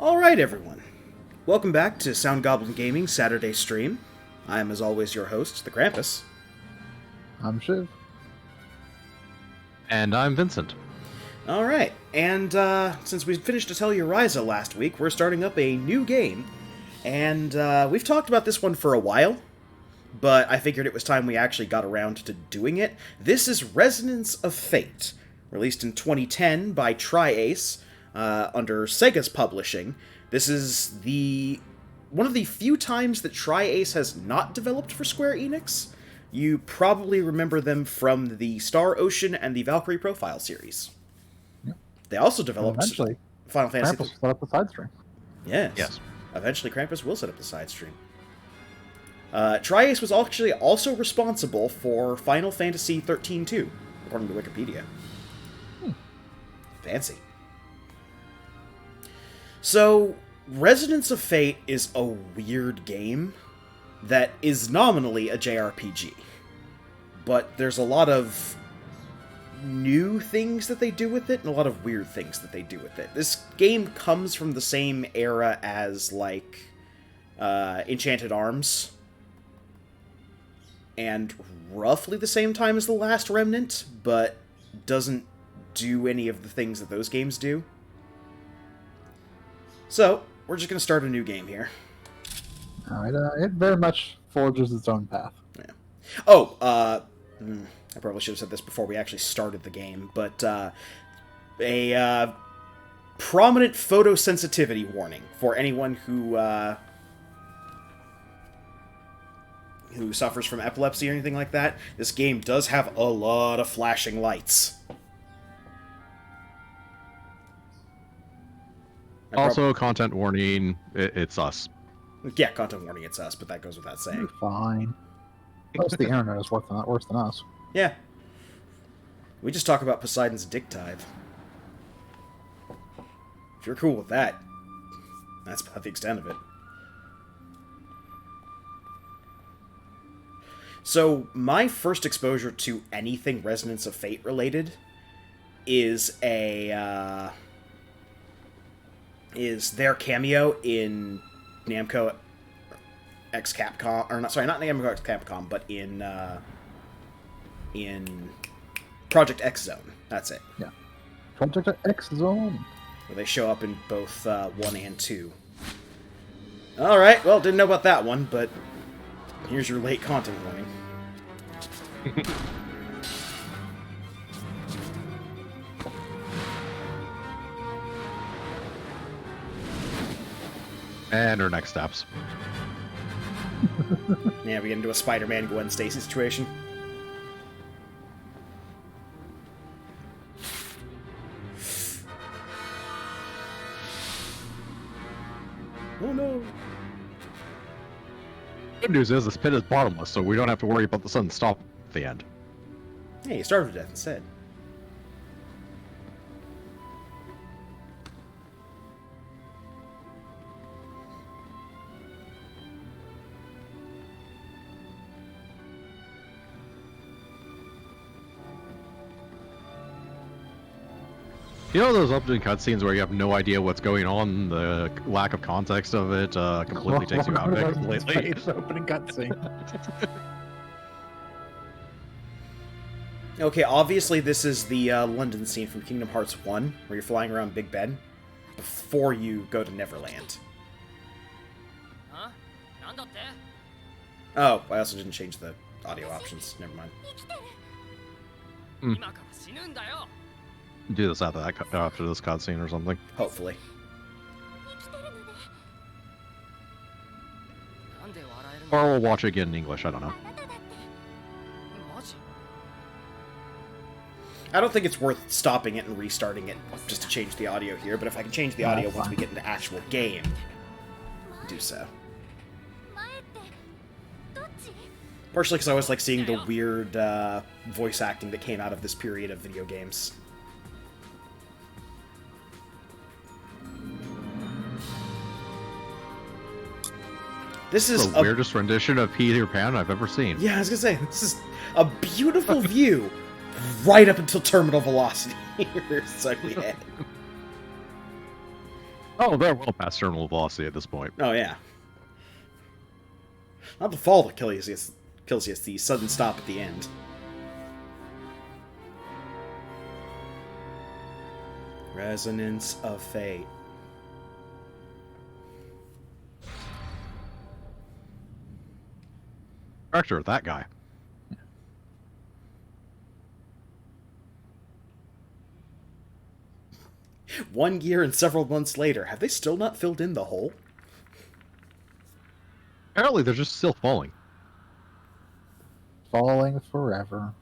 Alright, everyone. Welcome back to Sound Goblin Gaming Saturday stream. I am, as always, your host, the Krampus. I'm Shiv. And I'm Vincent. Alright, and since we finished Atelier Ryza last week, we're starting up a new game. And we've talked about this one for a while, but I figured it was time we actually got around to doing it. This is Resonance of Fate, released in 2010 by Tri-Ace, under Sega's publishing. This is one of the few times that Tri-Ace has not developed for Square Enix. You probably remember them from the Star Ocean and the Valkyrie Profile series. Yep. They also developed Final Fantasy. Krampus set up the side stream. Yes. Eventually, Krampus will set up the side stream. Tri-Ace was actually also responsible for Final Fantasy 13-2, according to Wikipedia. Fancy. So, Resonance of Fate is a weird game that is nominally a JRPG. But there's a lot of new things that they do with it, and a lot of weird things that they do with it. This game comes from the same era as, like, Enchanted Arms, and roughly the same time as The Last Remnant, but doesn't do any of the things that those games do. So, we're just going to start a new game here. It very much forges its own path. Yeah. Oh, I probably should have said this before we actually started the game, but a prominent photosensitivity warning for anyone who suffers from epilepsy or anything like that. This game does have a lot of flashing lights. Also, content warning, it's us. Yeah, content warning, it's us, but that goes without saying. You're fine. Most of the internet is worse than us. Yeah. We just talk about Poseidon's dick tithe. If you're cool with that, that's about the extent of it. So, my first exposure to anything Resonance of Fate related is their cameo in Namco X Capcom, or not? Sorry, not Namco X Capcom, but in Project X Zone. That's it. Yeah, Project X Zone. Where they show up in both 1 and 2. All right, well, didn't know about that one, but here's your late content warning. And our next steps. Yeah, we get into a Spider-Man Gwen Stacy situation. Oh no! Good news is this pit is bottomless, so we don't have to worry about the sudden stop at the end. Hey, you starved to death instead. You know those opening cutscenes where you have no idea what's going on, the lack of context of it completely takes you out of it completely? It's opening cutscene. Okay, obviously this is the London scene from Kingdom Hearts 1, where you're flying around Big Ben, before you go to Neverland. Huh? Oh, I also didn't change the audio options. Never mind. Do this after this cutscene or something. Hopefully. Or we'll watch it again in English, I don't know. I don't think it's worth stopping it and restarting it just to change the audio here, but if I can change the audio once we get into actual game, do so. Partially because I always like seeing the weird voice acting that came out of this period of video games. This is the weirdest rendition of Peter Pan I've ever seen. Yeah, I was gonna say, this is a beautiful view right up until terminal velocity. So, yeah. Oh, they're well past terminal velocity at this point. Oh, yeah. Not the fall that kills you, it's the sudden stop at the end. Resonance of Fate. Director, that guy. One year and several months later, have they still not filled in the hole? Apparently, they're just still falling. Falling forever.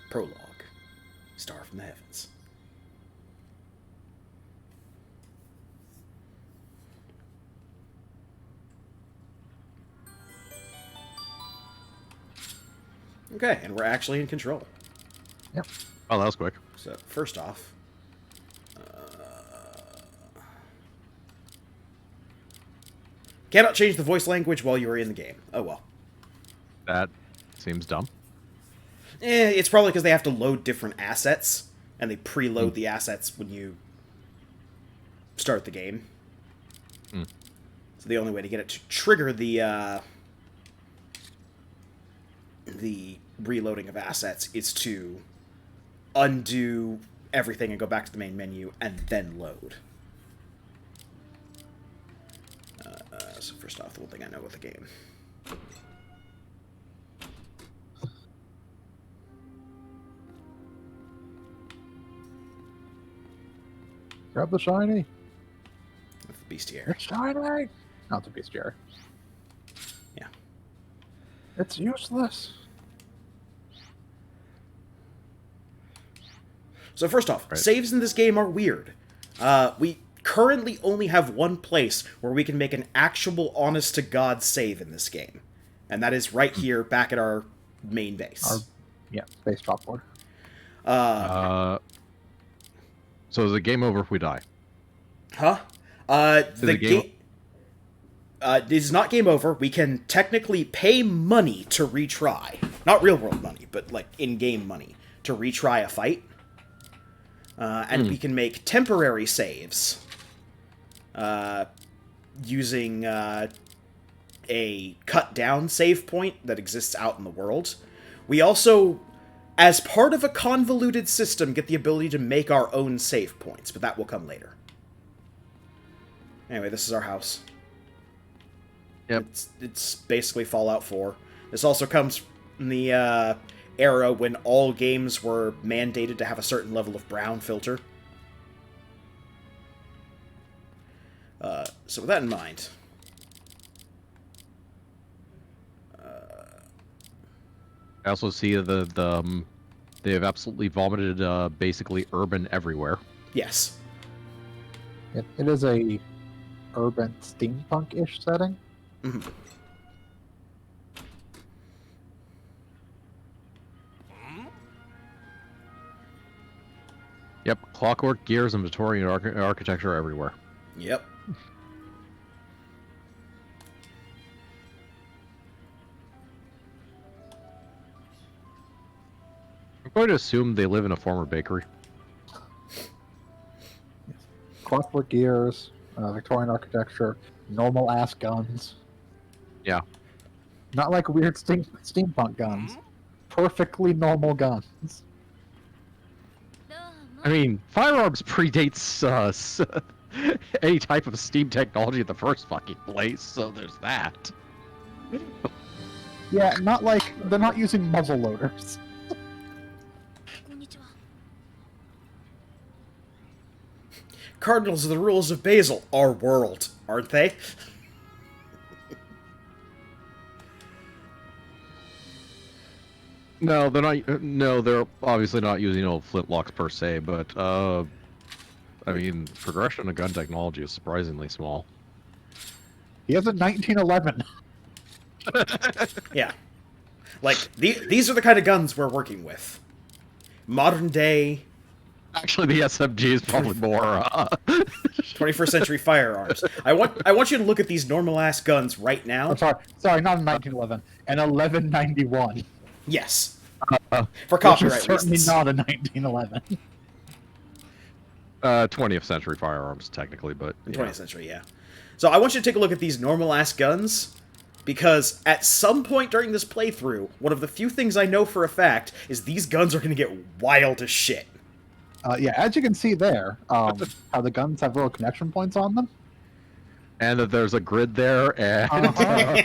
Prologue. Star from the Heavens. Okay, and we're actually in control. Yep. Oh, that was quick. So, first off... cannot change the voice language while you are in the game. Oh well. That seems dumb. It's probably because they have to load different assets, and they preload the assets when you start the game. So the only way to get it to trigger the reloading of assets is to undo everything and go back to the main menu and then load. So first off, the one thing I know with the game. Grab the shiny. With the bestiary. It's shiny. Not the bestiary. Yeah. It's useless. So first off, saves in this game are weird. We currently only have one place where we can make an actual honest-to-God save in this game. And that is right here, back at our main base. Base drop board. So is the game over if we die? Huh? The game... this is not game over. We can technically pay money to retry. Not real-world money, but, like, in-game money to retry a fight. And we can make temporary saves using a cut-down save point that exists out in the world. We also, as part of a convoluted system, get the ability to make our own save points, but that will come later. Anyway, this is our house. Yep. It's basically Fallout 4. This also comes in the era when all games were mandated to have a certain level of brown filter. So with that in mind... I also see they have absolutely vomited basically urban everywhere. Yes. It is a urban steampunk-ish setting. Mm-hmm. Yep, clockwork, gears, and Victorian architecture everywhere. Yep. I'm going to assume they live in a former bakery. Clockwork gears, Victorian architecture, normal-ass guns. Yeah. Not like weird steampunk guns. Perfectly normal guns. I mean, firearms predates any type of steam technology in the first fucking place, so there's that. Yeah, not like... They're not using muzzle loaders. Cardinals are the rules of Basil, our world, aren't they? No, they're not. No, they're obviously not using flintlocks per se, but I mean, progression of gun technology is surprisingly small. He has a 1911. Yeah. Like, these are the kind of guns we're working with. Modern day, Actually, the SMG is probably more. 21st century firearms. I want you to look at these normal ass guns right now. I'm sorry, not in 1911, an 1191, Yes, uh, for which copyright is certainly reasons. not a 1911. 20th century firearms, technically, but In yeah. 20th century, yeah. So I want you to take a look at these normal ass guns, because at some point during this playthrough, one of the few things I know for a fact is these guns are going to get wild as shit. Yeah, as you can see there, how the guns have little connection points on them. And that there's a grid there, and Uh-huh.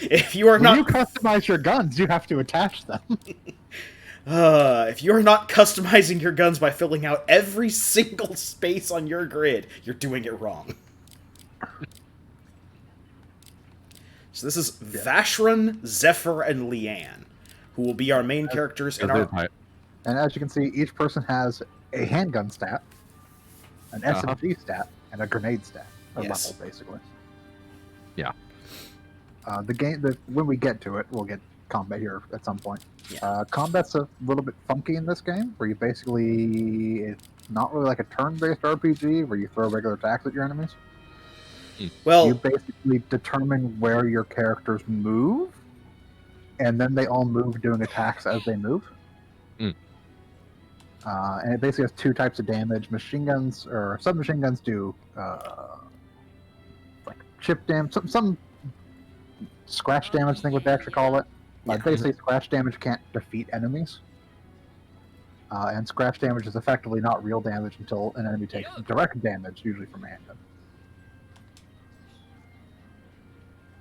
If you are When you not customize your guns, you have to attach them. if you are not customizing your guns by filling out every single space on your grid, you're doing it wrong. So this is Vashran, Zephyr, and Leanne, who will be our main characters in our... And as you can see, each person has a handgun stat, an SMG stat, and a grenade stat, or Yes. level, basically. Yeah. When we get to it, we'll get combat here at some point. Yeah. Combat's a little bit funky in this game, where you basically, it's not really like a turn-based RPG, where you throw regular attacks at your enemies. Well, You basically determine where your characters move, and then they all move doing attacks as they move. And it basically has two types of damage. Machine guns, or submachine guns, do like chip damage, some scratch damage, I think what they actually call it. Yeah. Basically, scratch damage can't defeat enemies. And scratch damage is effectively not real damage until an enemy takes direct damage, usually from a handgun.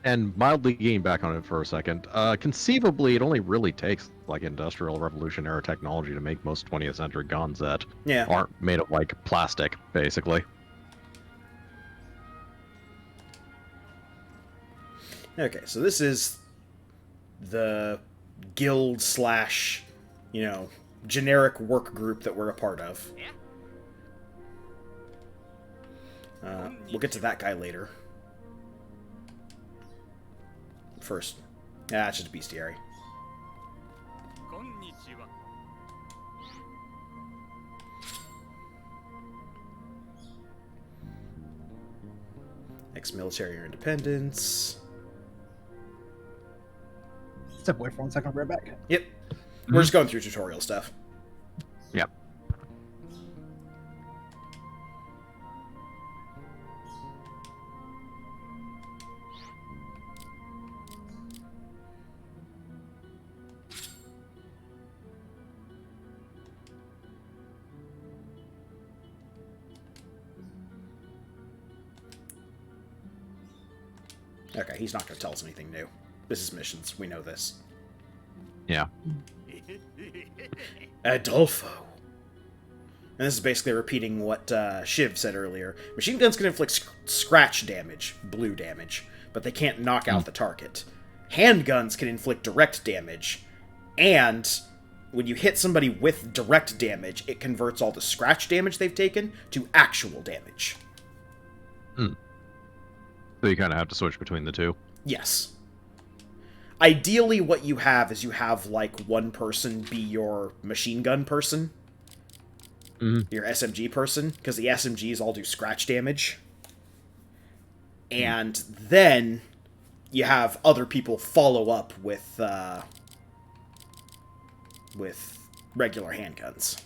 And mildly getting back on it for a second, conceivably, it only really takes like Industrial Revolution era technology to make most 20th century guns that yeah. aren't made of like plastic, basically. Okay, so this is the guild slash, generic work group that we're a part of. We'll get to that guy later. First. It's just a bestiary. Ex-military or independence. Step away for 1 second, I'll be right back. Yep. We're just going through tutorial stuff. Yep. Okay, he's not going to tell us anything new. This is missions. We know this. Yeah. Adolfo. And this is basically repeating what Shiv said earlier. Machine guns can inflict scratch damage, blue damage, but they can't knock out the target. Handguns can inflict direct damage, and when you hit somebody with direct damage, it converts all the scratch damage they've taken to actual damage. So you kind of have to switch between the two. Yes. Ideally, what you have is you have, like, one person be your machine gun person. Your SMG person, because the SMGs all do scratch damage. And then you have other people follow up with regular handguns.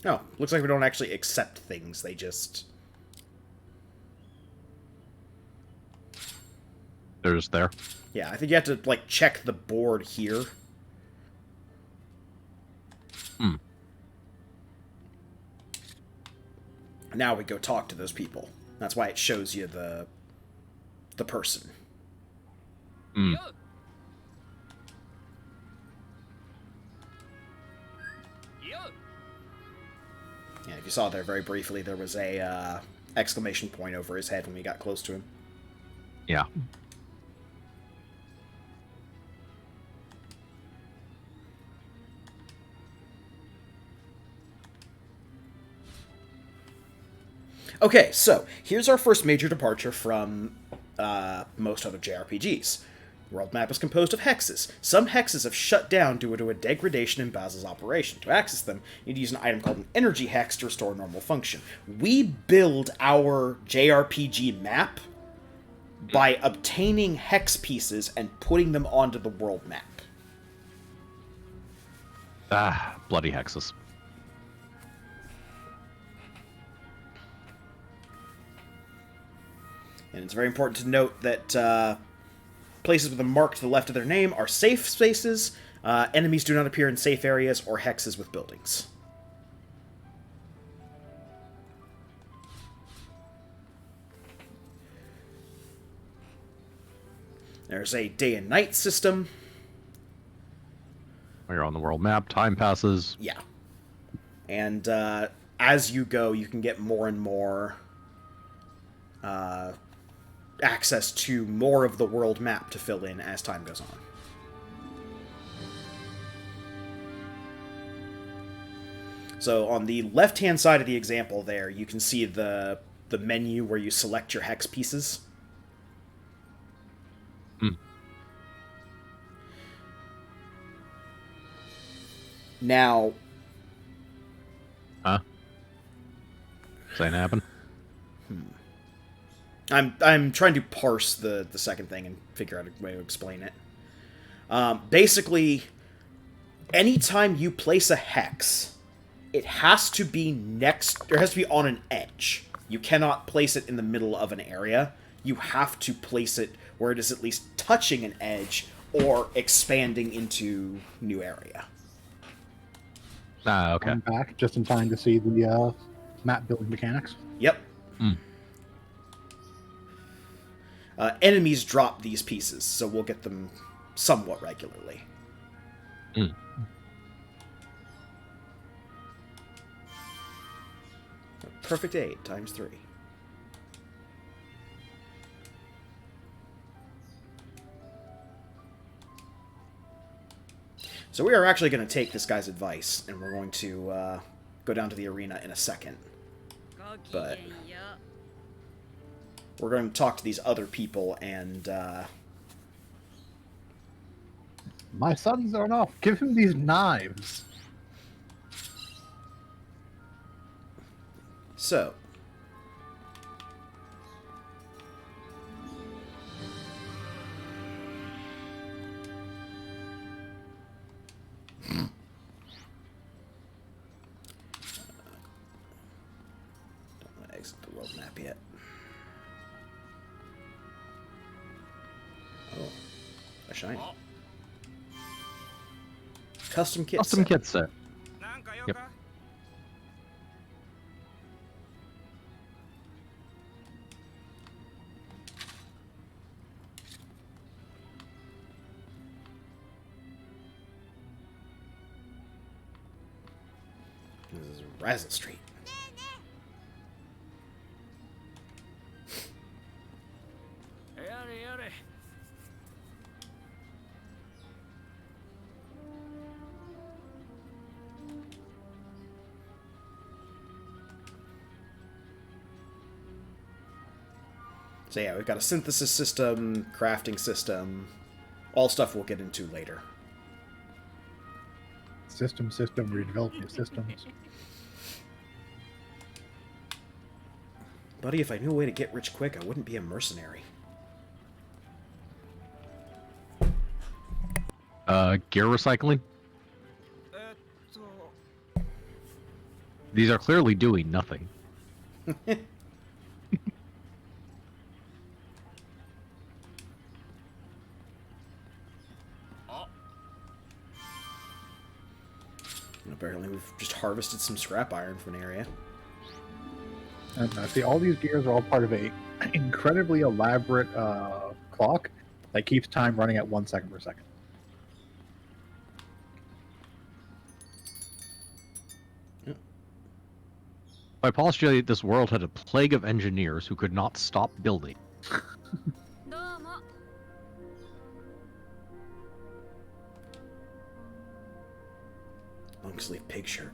Oh, looks like we don't actually accept things, they just... They're just there. Yeah, I think you have to, like, check the board here. Now we go talk to those people. That's why it shows you the person. Yeah, if you saw there very briefly, there was a exclamation point over his head when we got close to him. Yeah. Okay, so here's our first major departure from most other JRPGs. The world map is composed of hexes. Some hexes have shut down due to a degradation in Basil's operation. To access them, you need to use an item called an energy hex to restore normal function. We build our JRPG map by obtaining hex pieces and putting them onto the world map. Ah, bloody hexes. And it's very important to note that places with a mark to the left of their name are safe spaces. Enemies do not appear in safe areas or hexes with buildings. There's a day and night system. When you're on the world map, time passes. Yeah. And as you go, you can get more and more access to more of the world map to fill in as time goes on. So on the left-hand side of the example there, you can see the menu where you select your hex pieces. Now... Huh? Saying happen? I'm trying to parse the second thing and figure out a way to explain it. Basically, anytime you place a hex, it has to be on an edge. You cannot place it in the middle of an area. You have to place it where it is at least touching an edge or expanding into new area. Ah, okay. I'm back just in time to see the map building mechanics. Yep. Enemies drop these pieces, so we'll get them somewhat regularly. Perfect 8 times 3. So we are actually going to take this guy's advice, and we're going to go down to the arena in a second. But we're going to talk to these other people, and My sons are enough. Give him these knives. so... Don't want to exit the world map yet. Oh, a shiny. Custom kit Custom set. kit set. Yep. This is Razzle Street. So yeah, we've got a synthesis system, crafting system, all stuff we'll get into later. System, redevelop your systems. Buddy, if I knew a way to get rich quick, I wouldn't be a mercenary. Gear recycling. These are clearly doing nothing. Apparently we've just harvested some scrap iron from an area. And see, all these gears are all part of a incredibly elaborate clock that keeps time running at 1 second per second. I postulate this world had a plague of engineers who could not stop building. Long sleeve pig shirt.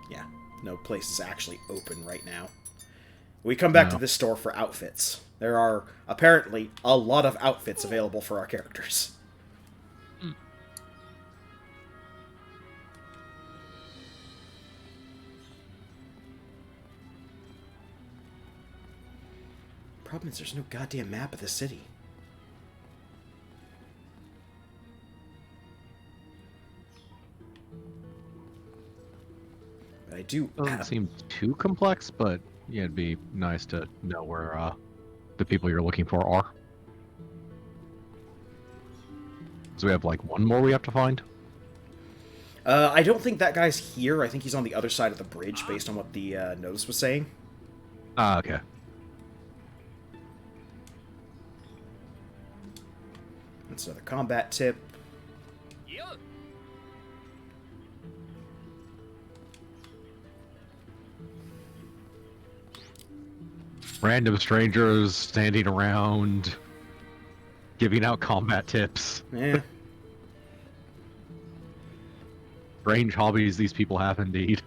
Yeah, no place is actually open right now. We come back to this store for outfits. There are apparently a lot of outfits available for our characters. Problem is, there's no goddamn map of the city. But I do. Doesn't seem too complex, but yeah, it'd be nice to know where the people you're looking for are. So we have like one more we have to find. I don't think that guy's here. I think he's on the other side of the bridge, based on what the notice was saying. Ah, okay. That's another combat tip. Random strangers standing around, giving out combat tips. Yeah. Strange hobbies these people have indeed.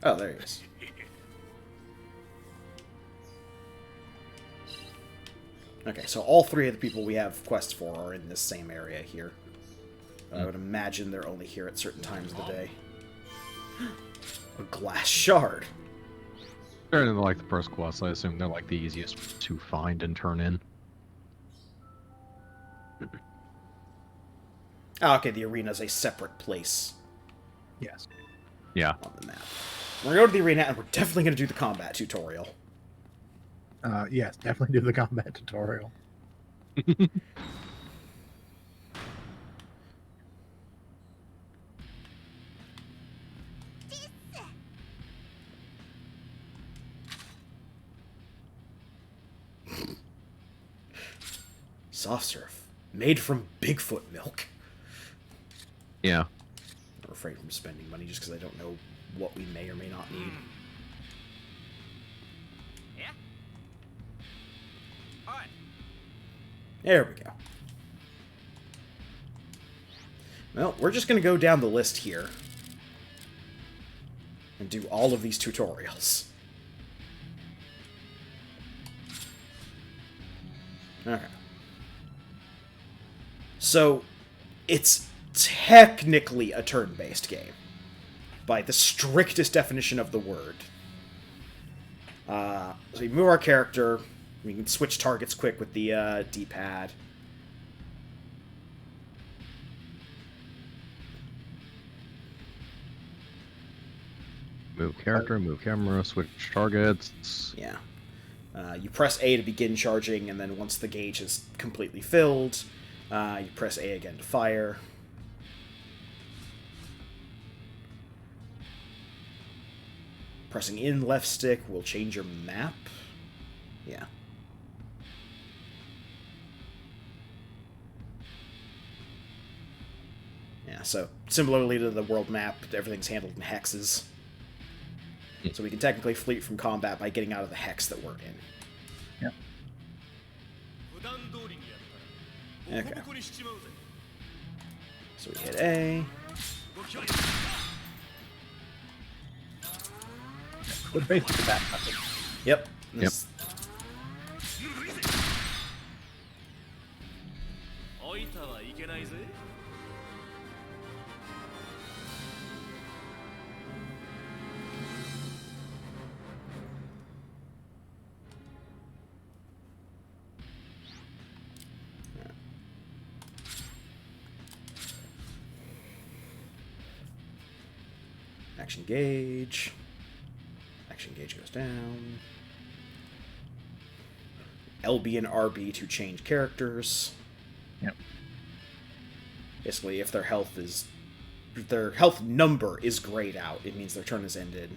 Oh, there he is. Okay, so all three of the people we have quests for are in this same area here. I would imagine they're only here at certain times of the day. A glass shard. They're in like the first quest, I assume they're like the easiest to find and turn in. Oh, okay, the arena's a separate place Yes. Yeah. on the map. We're going to go to the arena, and we're definitely going to do the combat tutorial. Yes, definitely do the combat tutorial. Soft serve. Made from Bigfoot milk. Yeah. I'm afraid from spending money just because I don't know what we may or may not need. Yeah. Alright. There we go. Well, we're just going to go down the list here and do all of these tutorials. Okay. So, it's technically a turn-based game, by the strictest definition of the word. So we move our character, we can switch targets quick with the D-pad. Move character, move camera, switch targets. Yeah. You press A to begin charging, and then once the gauge is completely filled, you press A again to fire. Pressing in left stick will change your map. Yeah. Yeah, so similarly to the world map, everything's handled in hexes. So we can technically flee from combat by getting out of the hex that we're in. Yep. Okay. So we hit A. But basically that method. Yep. This- Action gauge. Action gauge goes down. LB and RB to change characters. Yep. Basically, if their health number is grayed out, it means their turn is ended.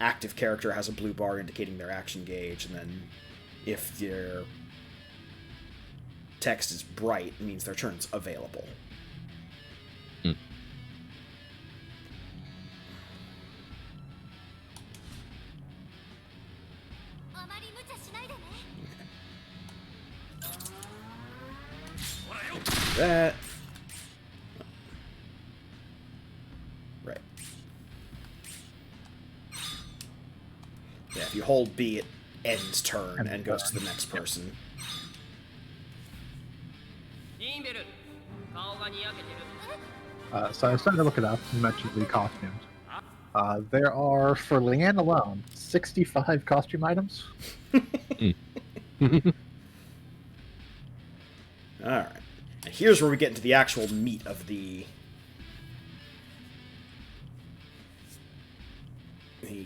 Active character has a blue bar indicating their action gauge, and then if their text is bright, it means their turn's available. That. Right. Yeah, if you hold B, it ends turn and goes to the next person. インベル顔がにやけてる So I started to look it up. You mentioned the costumes. There are, for Leanne alone, 65 costume items. Alright. And here's where we get into the actual meat of the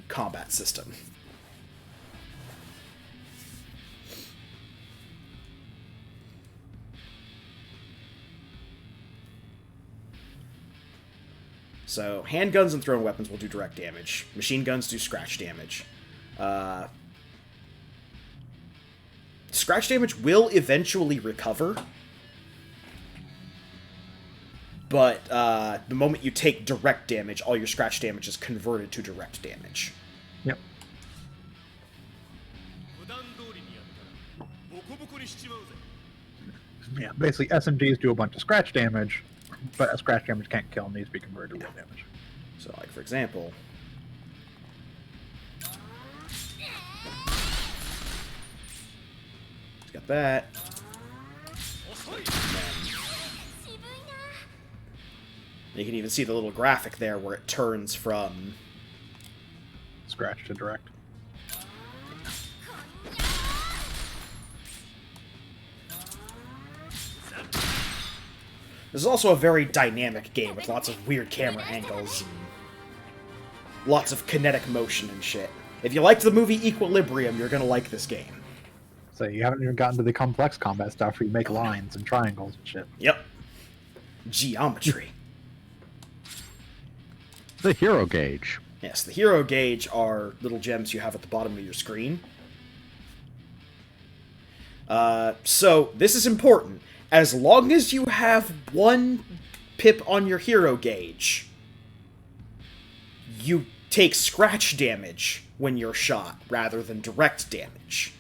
combat system. So, handguns and thrown weapons will do direct damage. Machine guns do scratch damage. Scratch damage will eventually recover, but the moment you take direct damage, all your scratch damage is converted to direct damage. Yep. 普段通りにやったらボコボコにしちまうぜ Yeah, basically SMGs do a bunch of scratch damage, but scratch damage can't kill and needs to be converted to real damage. So, like, for example... He's got that. And then you can even see the little graphic there where it turns from... Scratch to direct. This is also a very dynamic game with lots of weird camera angles and lots of kinetic motion and shit. If you liked the movie Equilibrium, you're gonna like this game. So you haven't even gotten to the complex combat stuff where you make lines and triangles and shit. Yep. Geometry. The hero gauge. Yes, the hero gauge are little gems you have at the bottom of your screen. So, this is important. As long as you have one pip on your hero gauge, you take scratch damage when you're shot, rather than direct damage.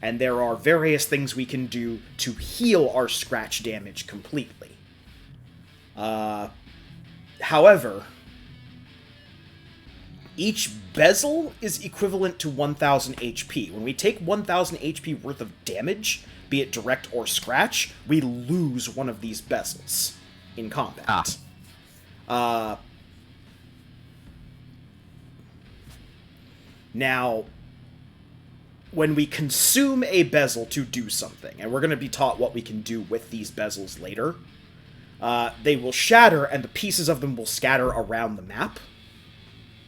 And there are various things we can do to heal our scratch damage completely. However, each bezel is equivalent to 1000 HP. When we take 1000 HP worth of damage, be it direct or scratch, we lose one of these bezels in combat. Now, when we consume a bezel to do something, and we're going to be taught what we can do with these bezels later, they will shatter and the pieces of them will scatter around the map,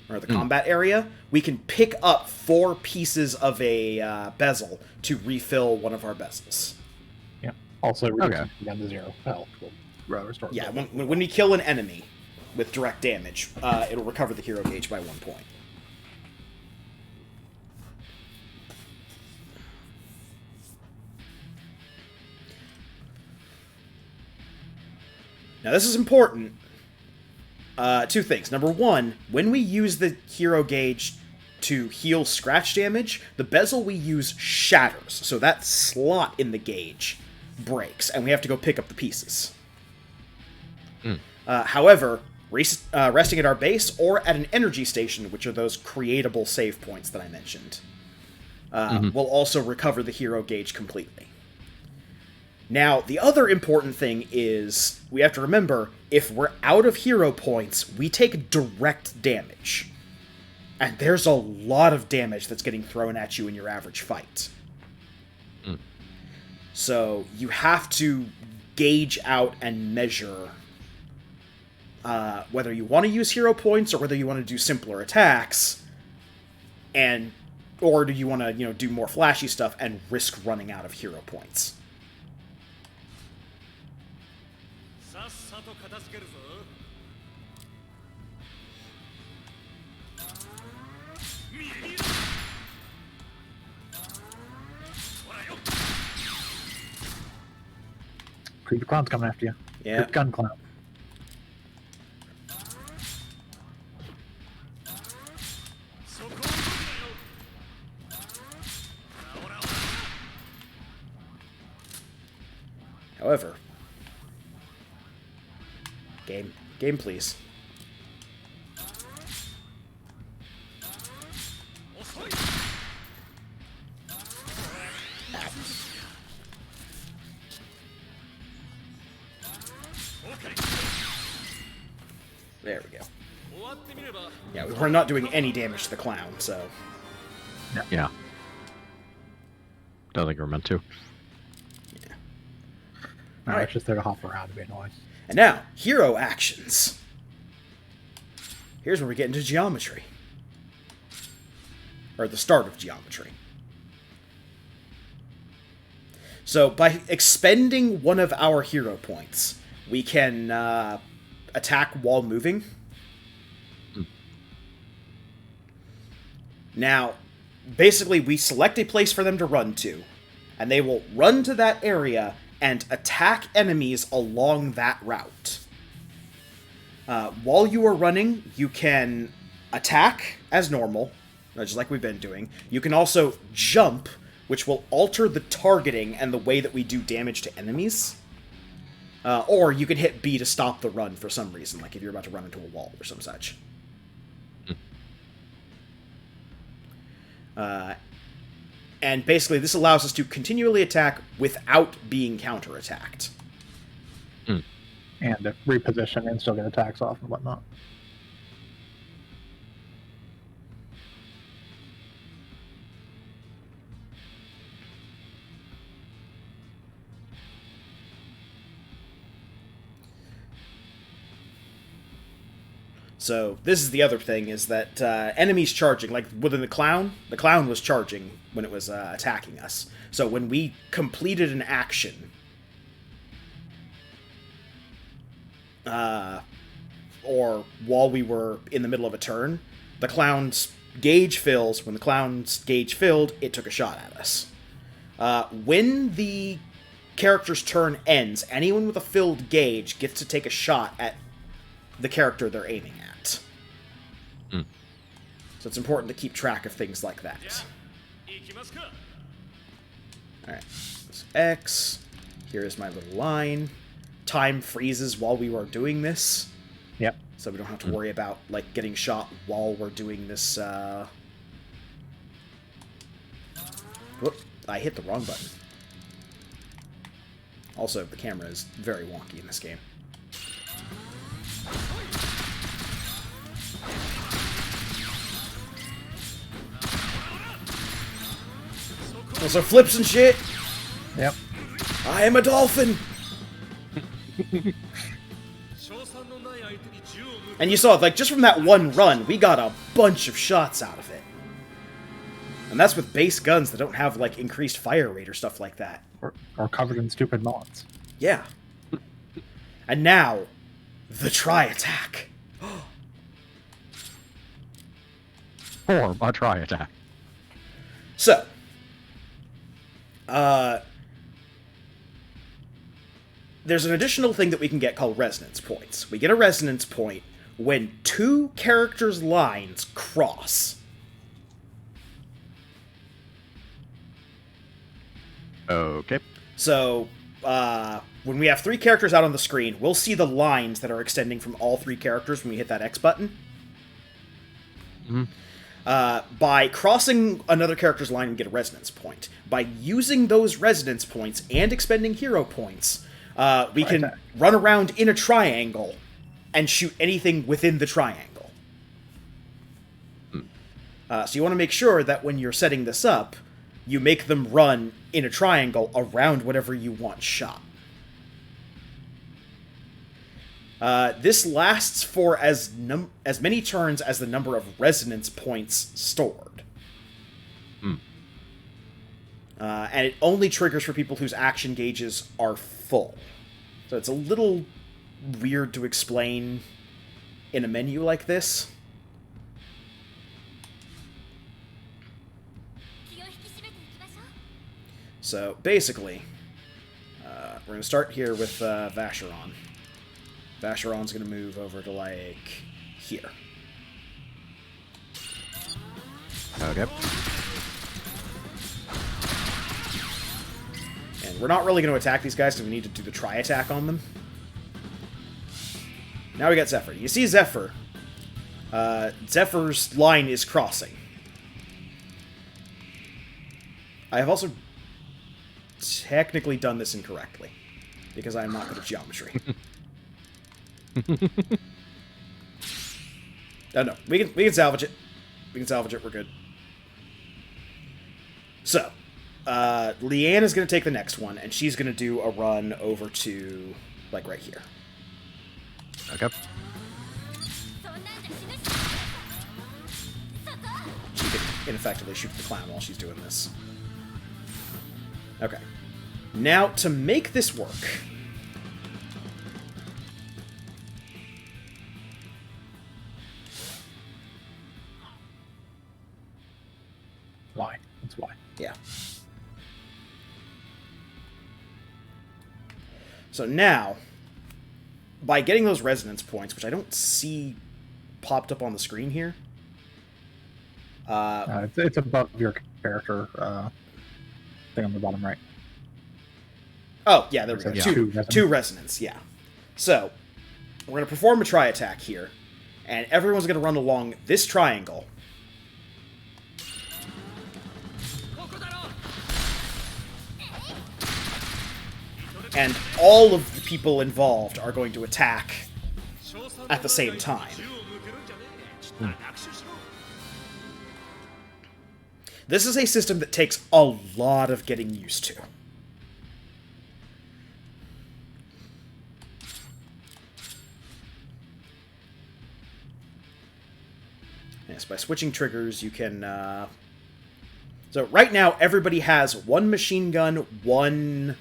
or the combat area. We can pick up 4 pieces of a bezel to refill one of our bezels. Yeah. Also, reducing down to 0 health will restore. Yeah, when we kill an enemy with direct damage, it'll recover the hero gauge by 1 point. Now, this is important. 2 things. Number 1, when we use the hero gauge to heal scratch damage, the bezel we use shatters, so that slot in the gauge breaks, and we have to go pick up the pieces. However, resting at our base or at an energy station, which are those creatable save points that I mentioned, will also recover the hero gauge completely. Now, the other important thing is, we have to remember, if we're out of hero points, we take direct damage. And there's a lot of damage that's getting thrown at you in your average fight. So, you have to gauge out and measure whether you want to use hero points or whether you want to do simpler attacks, or do you want to, do more flashy stuff and risk running out of hero points. さっさと片付けるぞ Creepy clown's coming after you. Yeah. Creepy gun clown. However, game, please. There we go. Yeah, we're not doing any damage to the clown, so... Yeah. Don't think we're meant to. Yeah. No, Alright. it's just there to hop around and be annoying. And now, hero actions. Here's where we get into geometry. Or the start of geometry. So, by expending one of our hero points, we can attack while moving. Now, basically, we select a place for them to run to, and they will run to that area and attack enemies along that route. While you are running, you can attack as normal, just like we've been doing. You can also jump, which will alter the targeting and the way that we do damage to enemies. Or you can hit B to stop the run for some reason, like if you're about to run into a wall or some such. And basically, this allows us to continually attack without being counterattacked. And to reposition and still get attacks off and whatnot. So, this is the other thing, is that enemies charging, like within the clown was charging when it was attacking us. So when we completed an action, or while we were in the middle of a turn, the clown's gauge fills. When the clown's gauge filled, it took a shot at us. When the character's turn ends, anyone with a filled gauge gets to take a shot at the character they're aiming at. So it's important to keep track of things like that. Alright, so X. Here is my little line. Time freezes while we are doing this. Yep. So we don't have to worry about, like, getting shot while we're doing this, Whoop, I hit the wrong button. Also, the camera is very wonky in this game. Also flips and shit! Yep. I am a dolphin! And you saw, like, just from that one run, we got a bunch of shots out of it. And that's with base guns that don't have, like, increased fire rate or stuff like that. Or covered in stupid mods. Yeah. And now, the tri-attack. Or a try attack. So, there's an additional thing that we can get called resonance points. We get a resonance point when two characters' lines cross. Okay. So, when we have three characters out on the screen, we'll see the lines that are extending from all three characters when we hit that X button. By crossing another character's line, we get a resonance point. By using those resonance points and expending hero points, we can run around in a triangle and shoot anything within the triangle. So you want to make sure that when you're setting this up, you make them run in a triangle around whatever you want shot. This lasts for as many turns as the number of resonance points stored. And it only triggers for people whose action gauges are full. So it's a little weird to explain in a menu like this. So basically, we're going to start here with Vacheron. Vacheron's going to move over to, like, here. Okay. And we're not really going to attack these guys because we need to do the tri-attack on them. Now we got Zephyr. You see Zephyr. Zephyr's line is crossing. I have also technically done this incorrectly, because I am not good at geometry. No, we can salvage it. We can salvage it, we're good. So, Leanne is going to take the next one, and she's going to do a run over to, like, right here. Okay. She can ineffectively shoot the clown while she's doing this. Okay. Now, to make this work... Why? That's why. Yeah. So now, by getting those resonance points, which I don't see popped up on the screen here... It's above your character thing on the bottom right. Oh, yeah, there we go. Yeah. Two resonance, yeah. So, we're going to perform a tri-attack here, and everyone's going to run along this triangle. And all of the people involved are going to attack at the same time. This is a system that takes a lot of getting used to. Yes, by switching triggers, you can... So right now, everybody has one machine gun, one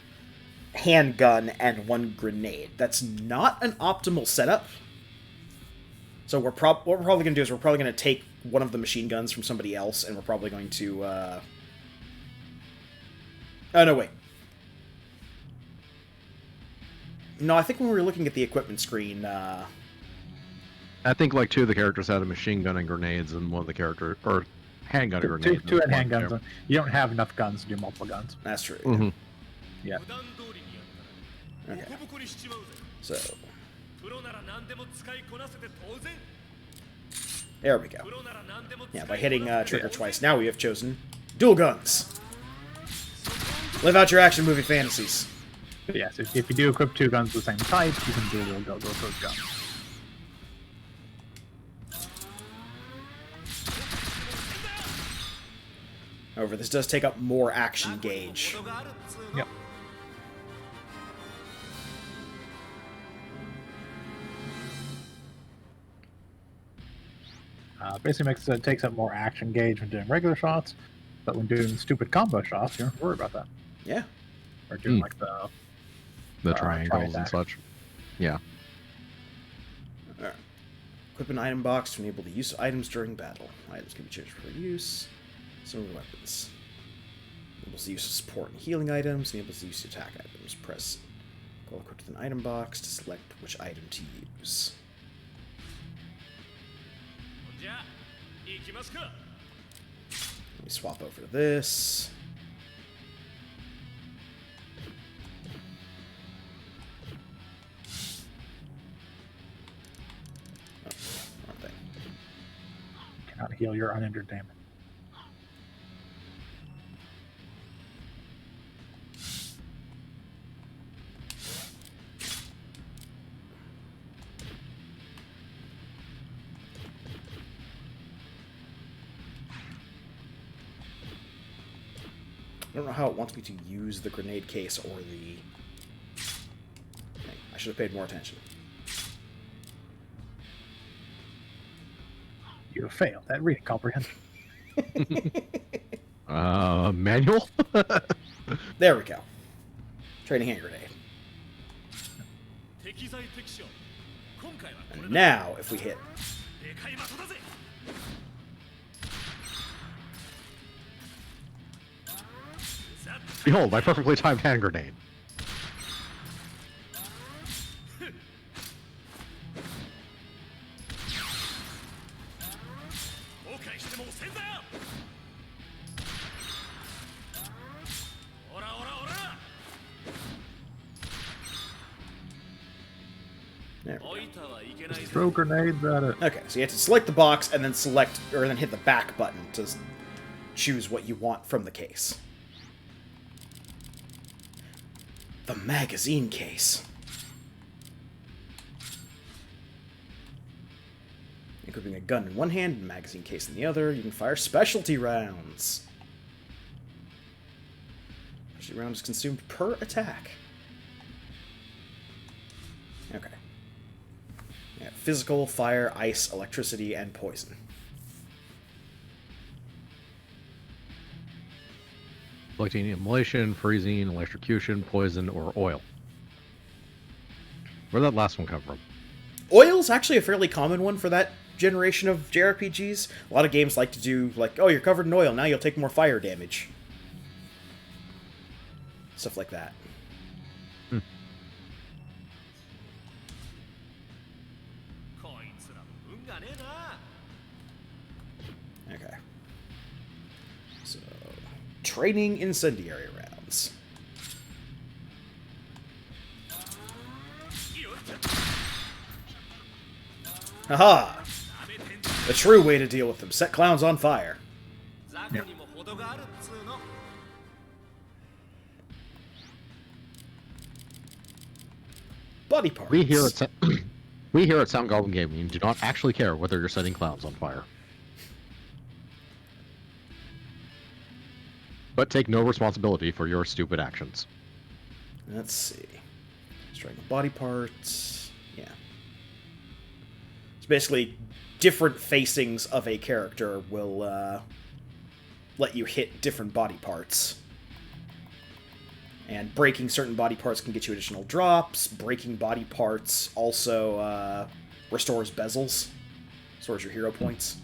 handgun, and one grenade. That's not an optimal setup. So what we're probably going to do is we're probably going to take one of the machine guns from somebody else, and we're probably going to... Oh, no, wait. No, I think when we were looking at the equipment screen... I think like two of the characters had a machine gun and grenades, and one of the characters... Or handgun and grenades. Two and handguns. You don't have enough guns to do multiple guns. That's true. Mm-hmm. Yeah. Okay. So... There we go. Yeah, by hitting trigger twice, now we have chosen dual guns. Live out your action movie fantasies. But yes, if you do equip two guns of the same type, you can dual go those guns. However, this does take up more action gauge. Yep. Basically takes up more action gauge when doing regular shots, but when doing stupid combo shots, you don't worry about that. Yeah. Or doing like the triangles and such. Yeah. Alright. Equip an item box to enable the use of items during battle. Items can be changed for use. Some of the weapons. Enables the use of support and healing items. Enables the use of attack items. Press goal equipped with an item box to select which item to use. Let me swap over to this. Oh, wrong thing. You cannot heal your uninjured damage. I don't know how it wants me to use the grenade case or the... Okay, I should have paid more attention. You have failed at reading comprehension. Manual? There we go. Training hand grenade. And now, if we hit... Behold, my perfectly timed hand grenade. There we 置いたはいけないぜ Throw grenades at it. go. Okay, so you have to select the box and then select, or then hit the back button to choose what you want from the case. The magazine case. Equipping a gun in one hand and a magazine case in the other, you can fire specialty rounds. Specialty round is consumed per attack. Okay. Yeah, physical, fire, ice, electricity, and poison. Selecting immolation, freezing, electrocution, poison, or oil. Where'd that last one come from? Oil's actually a fairly common one for that generation of JRPGs. A lot of games like to do, like, oh, you're covered in oil, now you'll take more fire damage. Stuff like that. こいつら運がねえな Okay. So, training incendiary rounds. Haha! The true way to deal with them. Set clowns on fire. 雑魚にも程があるっつうの Body parts. We here at we here at Sound Goblin Gaming do not actually care whether you're setting clowns on fire, but take no responsibility for your stupid actions. Let's see. Striking body parts. Yeah. It's basically different facings of a character will let you hit different body parts. And breaking certain body parts can get you additional drops. Breaking body parts also restores bezels. Restores your hero points.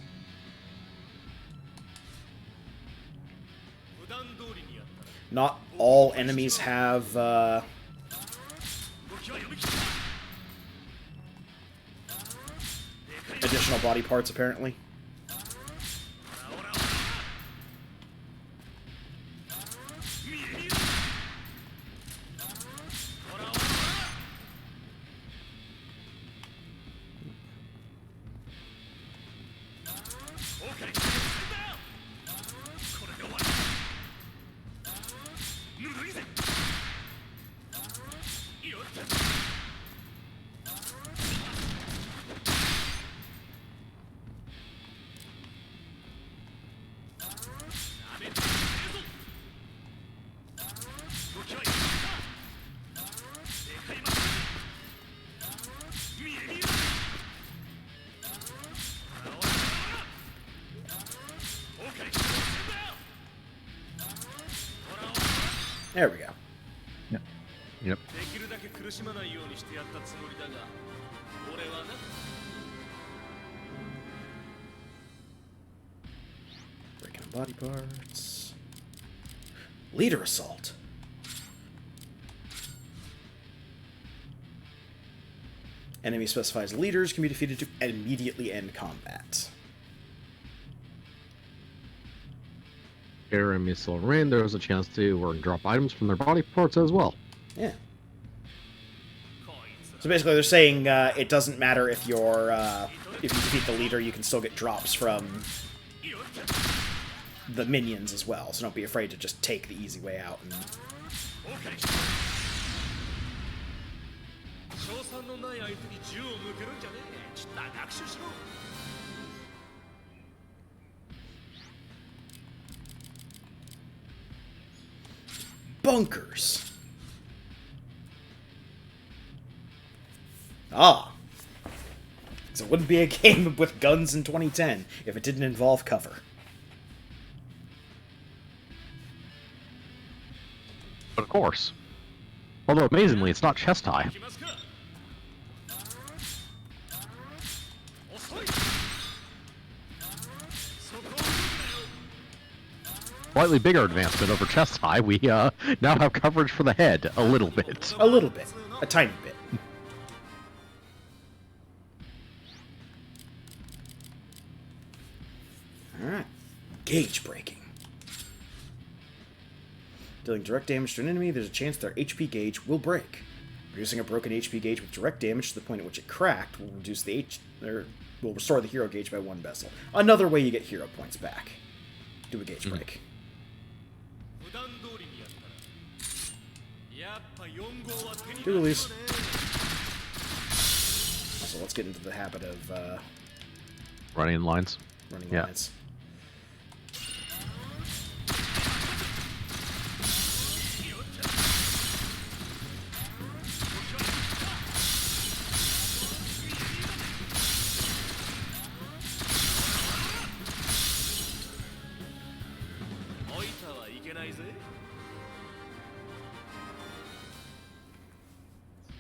普段通りにやったら Not all enemies have 動きは読み切った additional body parts, apparently. オラオラ見え見えオラオラ OK 進んだよこれで終わりぬるいぜよっ There we go. Yep. できるだけ苦しまないようにしてやったつもりだが俺はな Breaking body parts. Leader assault. Enemy specifies leaders can be defeated to immediately end combat. Air and missile rain, there's a chance to drop items from their body parts as well. Yeah. So basically, they're saying it doesn't matter if you're if you defeat the leader, you can still get drops from the minions as well. So don't be afraid to just take the easy way out. And... 賞賛のない相手に銃を向けるんじゃねえちょっと学習しろ Bunkers. Ah. So it wouldn't be a game with guns in 2010 if it didn't involve cover. But of course. Although amazingly, it's not chest high. 行きますか遅いそこを見るなよ Slightly bigger advancement over chest high. We now have coverage for the head a little bit. A little bit. A tiny bit. Alright. Gage Breaking. Dealing direct damage to an enemy, there's a chance their HP gauge will break. Reducing a broken HP gauge with direct damage to the point at which it cracked will reduce the will restore the hero gauge by 1 vessel. Another way you get hero points back. Do a gauge break. 普段通りにやったらやっぱ4号は手に Do release. So let's get into the habit of Running lines. running Yeah. lines.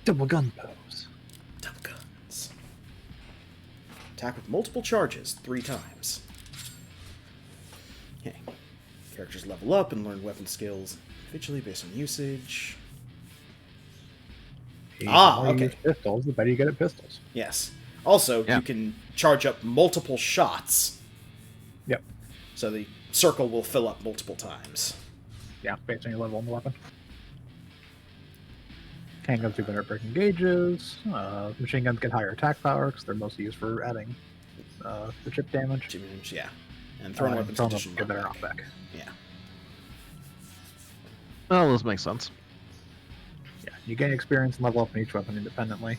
Double gun pose. Double guns. Attack with multiple charges 3 times. Okay. Characters level up and learn weapon skills individually based on usage. The Ah, more you okay. use pistols, the better you get at pistols. Yes. Also, Yeah. you can charge up multiple shots, Yep. so the circle will fill up multiple times. Yeah, based on your level on the weapon. Handguns do better at breaking gauges. Machine guns get higher attack power because they're mostly used for adding the chip damage. Damage, yeah. And thrown weapons thrown addition weapons get better knockback. knockback. Yeah. Well, this makes sense. Yeah, you gain experience and level up in each weapon independently.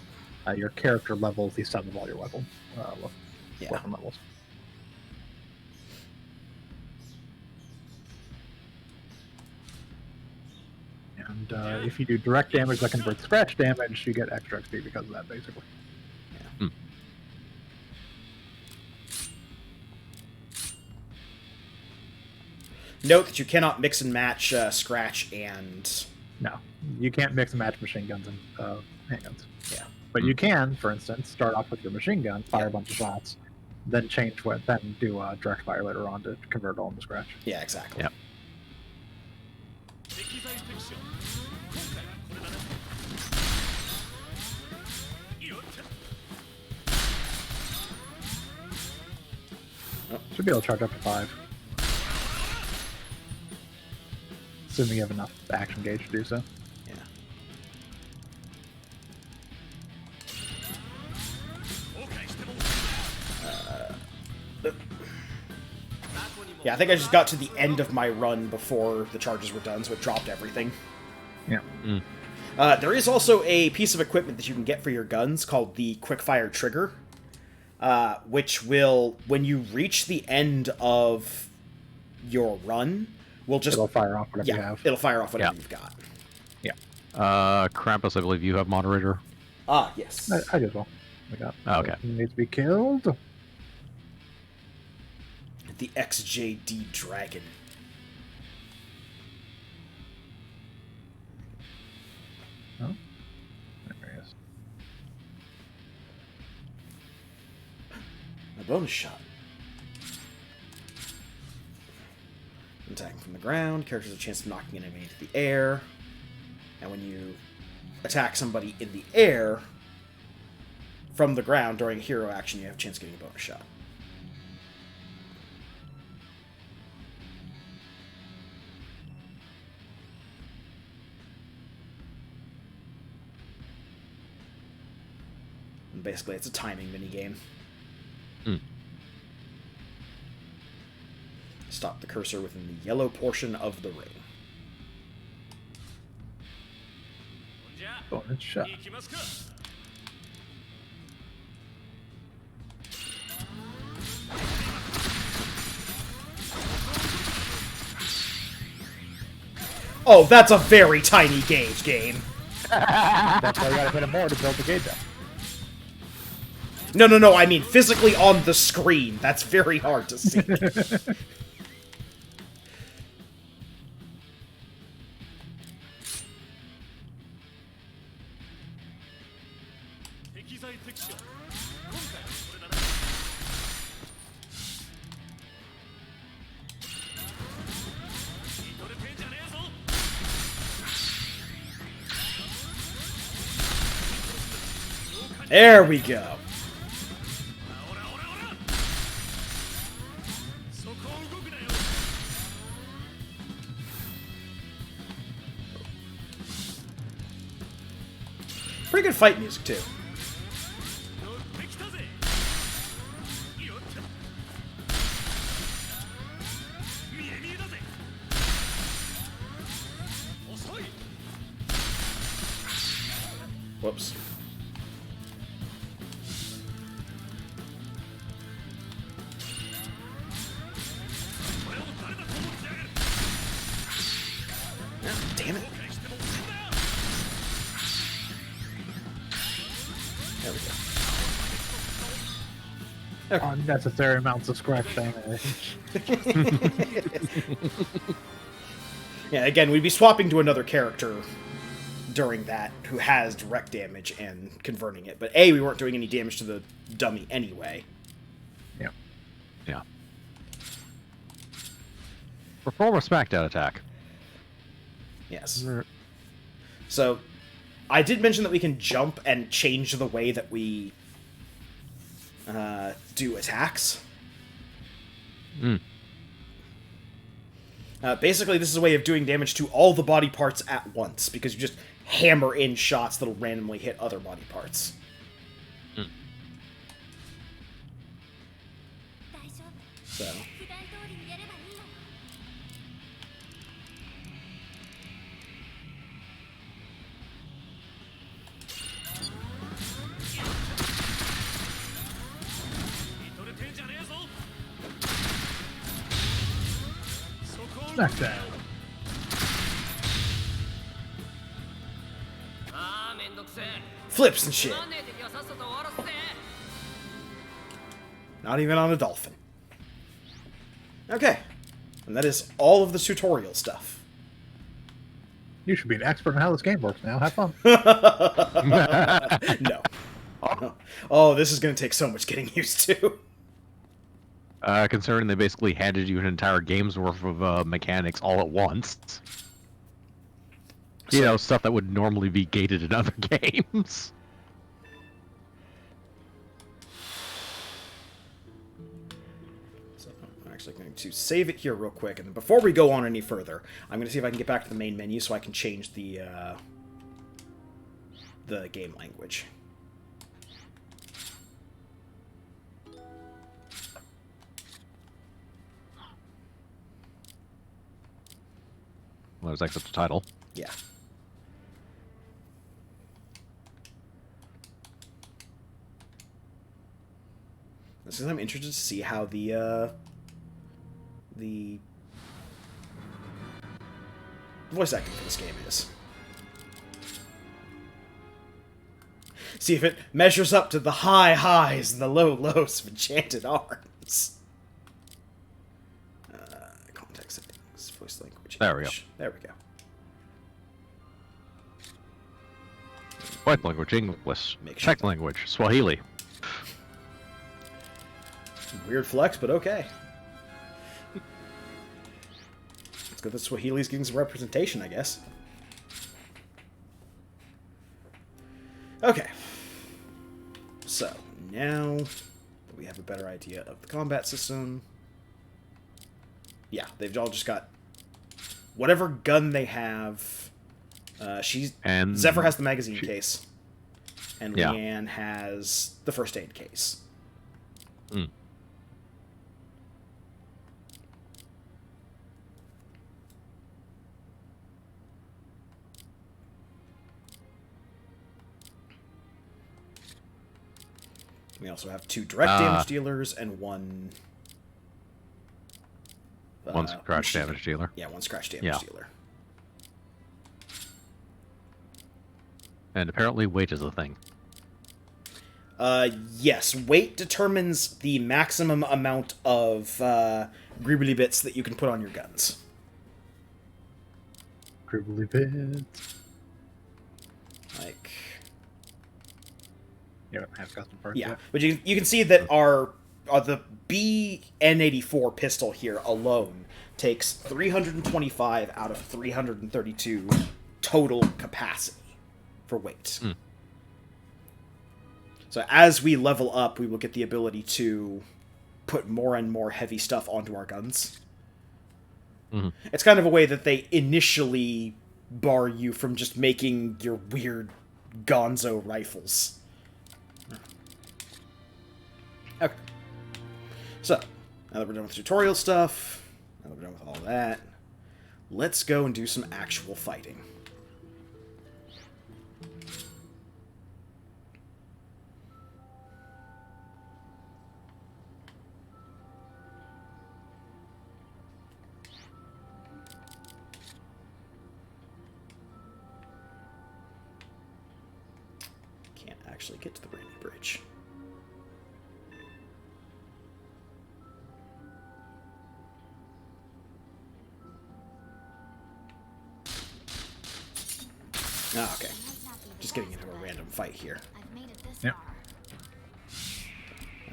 Your character levels the sum of all your weapon Yeah. levels. And if you do direct damage that converts scratch damage, you get extra XP because of that, basically. Note that you cannot mix and match scratch and... No, you can't mix and match machine guns and handguns. Yeah. But you can, for instance, start off with your machine gun, fire a bunch of shots, then change what, then do direct fire later on to convert all into scratch. Yeah, exactly. Yep. 適材適所今回はこれだなよっと Should be able to charge up to 5. Assuming you have enough action gauge to do so. Yeah. Yeah, I think I just got to the end of my run before the charges were done, so it dropped everything. Yeah. There is also a piece of equipment that you can get for your guns called the Quickfire Trigger, which will, when you reach the end of your run, will just... It'll fire off whatever you Yeah, have. it'll fire off whatever Yeah. you've got. Krampus, I believe you have moderator. Ah, yes. I do as well. We got Okay. needs to be killed. The XJD Dragon. Oh, there he is. A bonus shot. Attacking from the ground, characters have a chance of knocking an enemy into the air. And when you attack somebody in the air from the ground during a hero action, you have a chance of getting a bonus shot. And basically, it's a timing minigame. Stop the cursor within the yellow portion of the ring. じゃあ Bonus shot. 行きますか Oh, that's a very tiny gauge game. That's why you gotta hit him more to build the gauge up. No, I mean physically on the screen. That's very hard to see. 適材適所今回はこれだな見とれてんじゃねえぞ There we go. オラオラオラそこ動くなよ All pretty good fight music, too. 乗ってきたぜよっと見え見えだぜ遅い Whoops. Damn it. There we go. Unnecessary amounts of scratch damage. Yeah, again, we'd be swapping to another character during that who has direct damage and converting it. But A, we weren't doing any damage to the dummy anyway. Yeah. Yeah. Perform a smackdown attack. Yes. So, I did mention that we can jump and change the way that we do attacks. Mm. Basically, this is a way of doing damage to all the body parts at once, because you just hammer in shots that'll randomly hit other body parts. Mm. So, 普段通りにやればいいの。 見とれてんじゃねえぞそこを Smackdown. ああめんどくせえ flips and shit. なんねえ敵はさっさと終わらせて Not even on a dolphin. Okay. And that is all of the tutorial stuff. You should be an expert in how this game works now. Have fun. No. Oh, this is going to take so much getting used to. Considering they basically handed you an entire game's worth of mechanics all at once. You know, stuff that would normally be gated in other games. So I'm actually going to save it here real quick, and then before we go on any further, I'm going to see if I can get back to the main menu so I can change the game language. Well, there's exit the title. Yeah. This is, I'm interested to see how the voice acting for this game is. See if it measures up to the high highs and the low lows of Enchanted Arms. Context settings, voice language. There we go. There we go. White language, English. Make sure. Czech language, Swahili. Weird flex, but okay. It's good that Swahili's getting some representation, I guess. Okay. So, now that we have a better idea of the combat system... Yeah, they've all just got whatever gun they have. And Zephyr has the magazine case. And Yeah. Leanne has the first aid case. Mm. We also have 2 direct damage dealers and one... One scratch machine- damage dealer. Yeah, one scratch damage Yeah. dealer. And apparently weight is a thing. Yes, weight determines the maximum amount of greebly bits that you can put on your guns. Dribbly bits. Like, You don't have custom parts yeah, yet. but you can see that our the BN84 pistol here alone takes 325 out of 332 total capacity for weight. Mm. So as we level up, we will get the ability to put more and more heavy stuff onto our guns. Mhm. It's kind of a way that they initially bar you from just making your weird gonzo rifles. Okay. So, now that we're done with tutorial stuff, now that we're done with all that, let's go and do some actual fighting. Can't actually get to the Brandy Bridge. Ah, okay. Just getting into a random fight here. I've made it this Yep. far.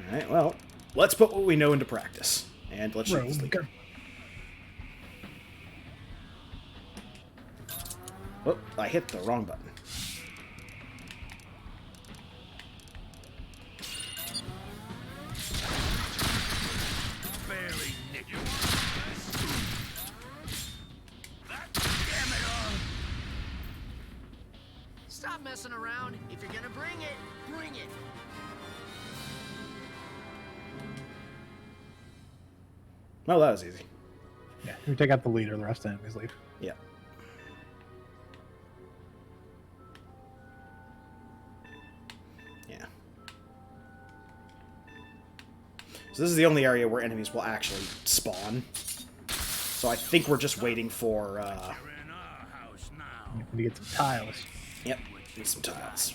Alright, well, let's put what we know into practice. And let's shoot this Rogue. leader. Oh, I hit the wrong button. Barely nicked you. Damn it all. Stop messing around. If you're gonna bring it, bring it. Well, that was easy. Yeah, if you take out the leader, the rest of the enemies leave. Yeah. Yeah. So this is the only area where enemies will actually spawn. So I think we're just waiting for, You're in our house now. You need to get some tiles. Yep, need some tiles.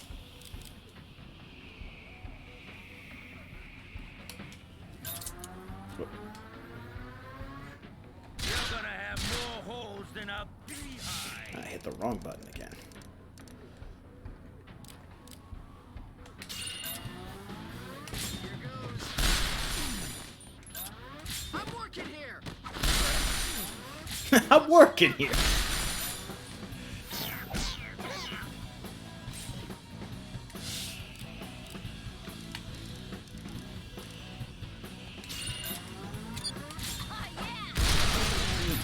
You're gonna have more holes than a beehive. I hit the wrong button again. Here goes. I'm working here. I'm working here.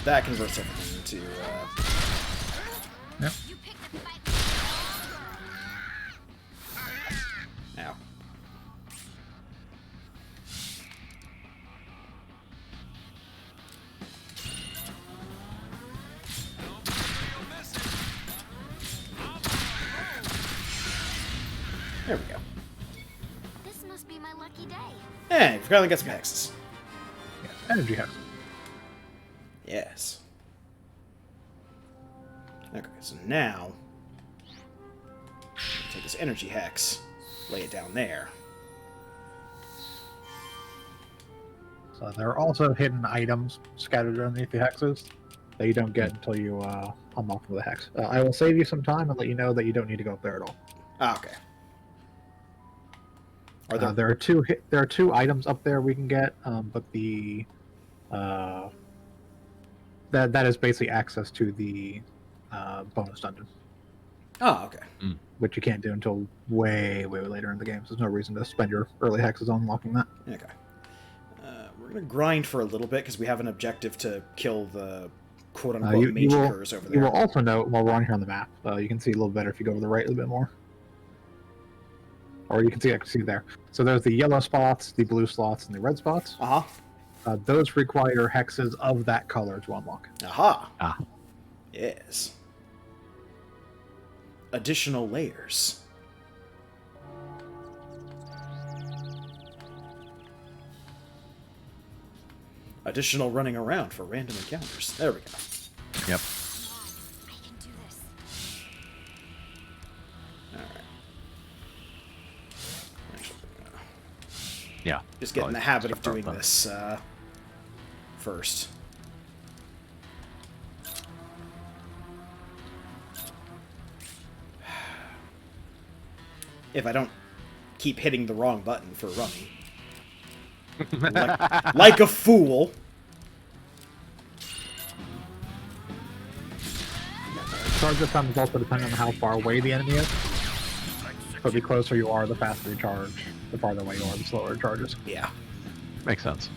That converts everything into, You picked a fight. Ow. There we go. This must be my lucky day. Hey, forgot to get some hexes. Yes, energy hex. Yes. Okay, so now take this energy hex, lay it down there. So there are also hidden items scattered underneath the hexes that you don't get until you unlock them with a hex. I will save you some time and let you know that you don't need to go up there at all. Ah, okay. Are there? There are two items up there we can get, but the that is basically access to the bonus dungeon, Oh, okay. which you can't do until way later in the game. So there's no reason to spend your early hexes on unlocking that. Okay. We're gonna grind for a little bit because we have an objective to kill the quote-unquote mage curs over You will there. also note while we're on here on the map, you can see a little better if you go to the right a little bit more. Or you can see there. So there's the yellow spots, the blue slots, and the red spots. Uh-huh. Those require hexes of that color to unlock. Aha. Ah. Yes. Additional layers. Additional running around for random encounters. There we go. Yep. I can do this. Alright. Yeah. Just get in the Probably habit of start doing with this first. If I don't keep hitting the wrong button for running. Like a fool. Charge time is also dependent on how far away the enemy is. So the closer you are, the faster you charge. The farther away you are, the slower it charges. Yeah. Makes sense.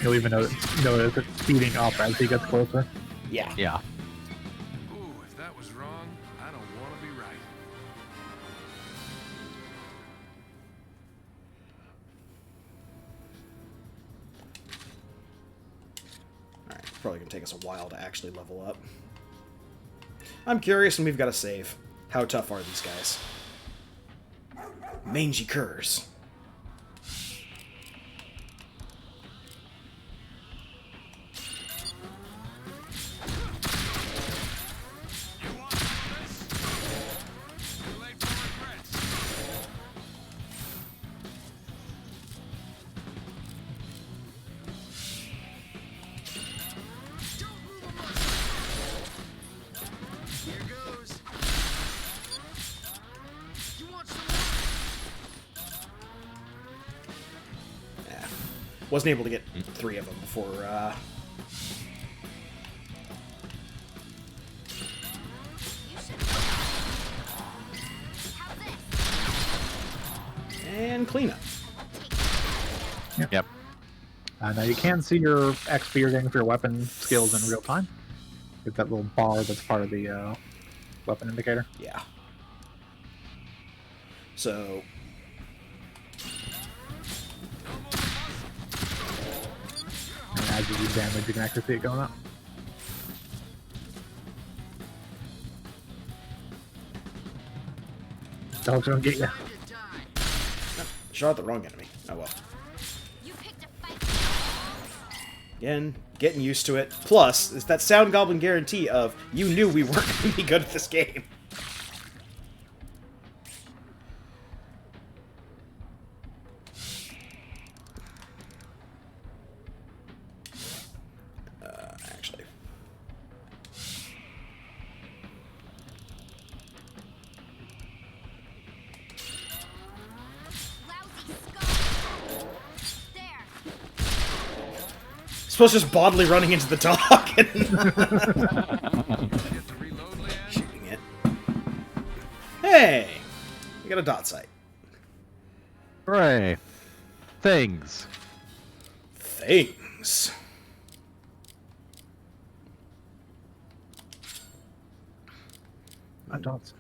You'll even notice it speeding up as he gets closer. Yeah. Yeah. Ooh, if that was wrong, I don't want to be right. Alright, probably gonna take us a while to actually level up. I'm curious, and we've got to save. How tough are these guys? Mangy curs. You want this? Too late for regrets. Here goes. You want some? Yeah. Wasn't able to get 3 of them before, You should. How's this? and cleanup. Yep. Now you can see your XP you're getting for your weapon skills in real time. Get that little bar that's part of the weapon indicator. Yeah. So, And as you do damage, you can actually see it going up. Dogs gonna get you. Time to die. shot at the wrong enemy. Oh well. You picked a fight. Again, getting used to it. Plus, it's that Sound Goblin guarantee of, you knew we weren't going to be good at this game. Actually. Lousy skull. There. Supposed to just bodily running into the dog and Get to reload, Leanne? shooting it. Hey! We got a dot sight. Hooray. Things. Things. I don't.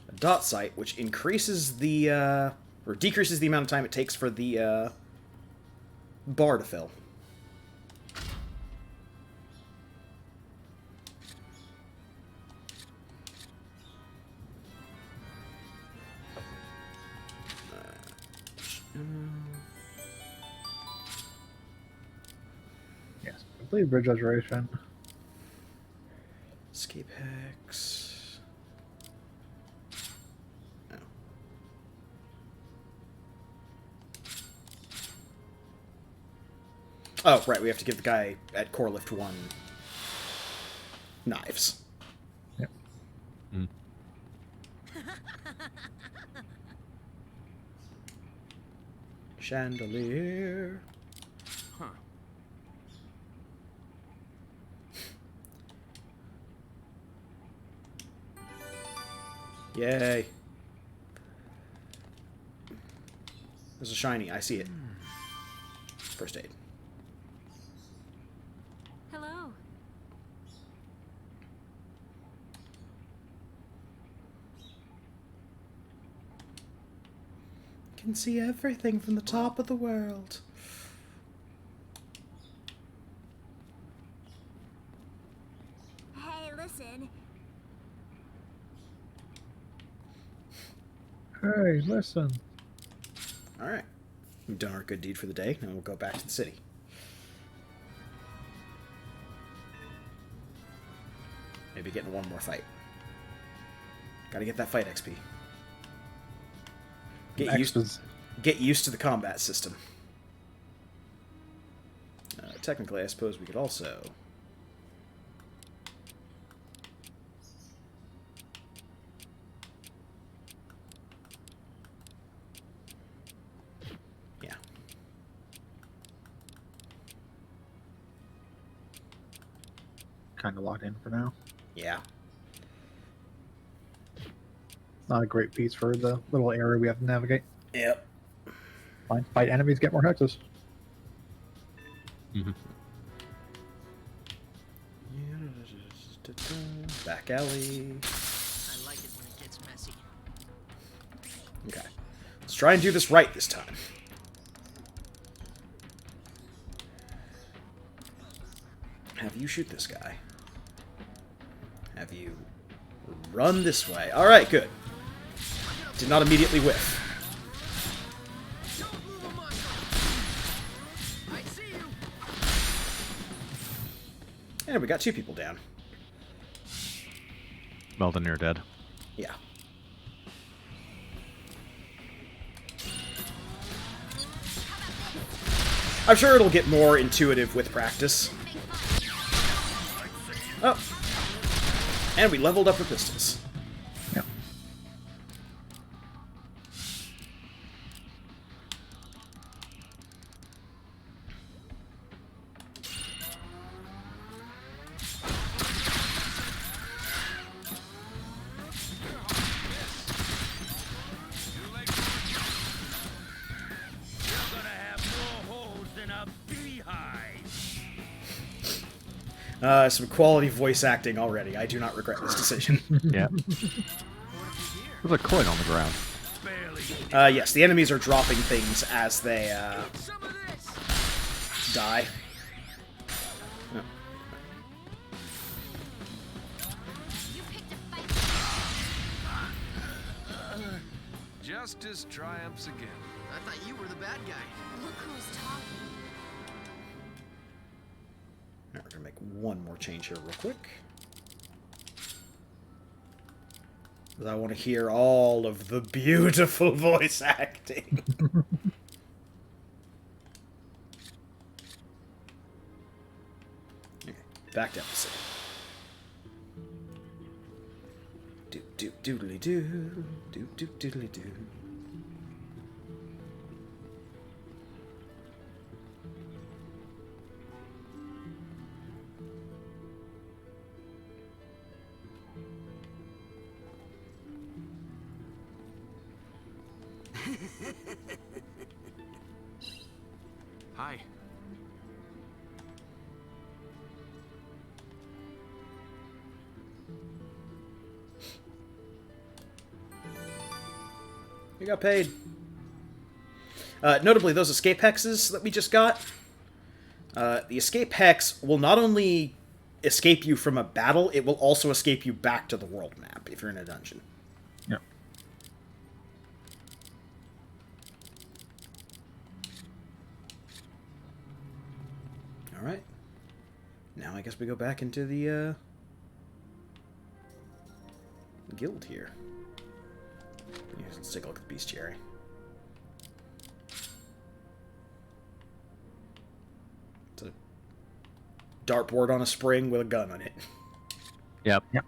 A dot sight, which increases the, or decreases the amount of time it takes for the, bar to fill. Yes. Complete bridge restoration. Escape hex. Oh. Oh, right, we have to give the guy at Core Lift 1 knives. Yep. Chandelier. Huh. Yay. There's a shiny, I see it. First aid. Hello. Can see everything from the top of the world. Hey, listen. Hey, listen. Alright. We've done our good deed for the day, now we'll go back to the city. Maybe get in one more fight. Gotta get that fight XP. Get used to the combat system. Technically, I suppose we could also... Yeah. Kind of locked in for now. Yeah. Not a great piece for the little area we have to navigate. Yep. Fight enemies, get more hexes. Mhm. Back alley. I like it when it gets messy. Okay. Let's try and do this right this time. Have you shoot this guy. Have you run this way. Alright, good. Did not immediately whiff. Don't move a muscle. I see you. And we got 2 people down. Melton, you're dead. Yeah. I'm sure it'll get more intuitive with practice. Oh. And we leveled up our pistols. Yeah. You're gonna have more holes than a beehive. Some quality voice acting already. I do not regret this decision. Yeah. There's a coin on the ground. Barely. Yes, the enemies are dropping things as they Some of this. die. Oh. You picked a fight. Justice triumphs again. I thought you were the bad guy. Look who's talking. Now we're gonna make one more change here real quick. 'Cause I want to hear all of the beautiful voice acting. Okay, back to episode. Do do doodly doo, do do doodly doo. Hi. You got paid. Notably, those escape hexes that we just got, the escape hex will not only escape you from a battle, it will also escape you back to the world map if you're in a dungeon. Yeah. Alright. Now I guess we go back into the guild here. Yeah, let's take a look at the bestiary. It's a dartboard on a spring with a gun on it. Yep. Yep.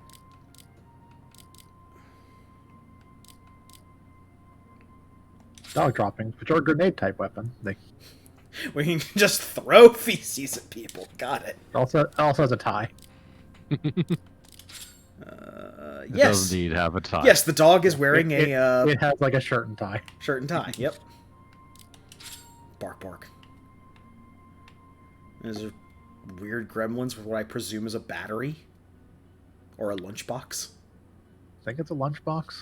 Dog droppings, which are a grenade type weapon. They We can just throw feces at people. Got it. it also has a tie. It Yes. does indeed have a tie. Yes, the dog is wearing It a has like a shirt and tie. shirt and tie. Yep. Bark, bark. There's a weird gremlins with what I presume is a battery. Or a lunchbox. I think it's a lunchbox.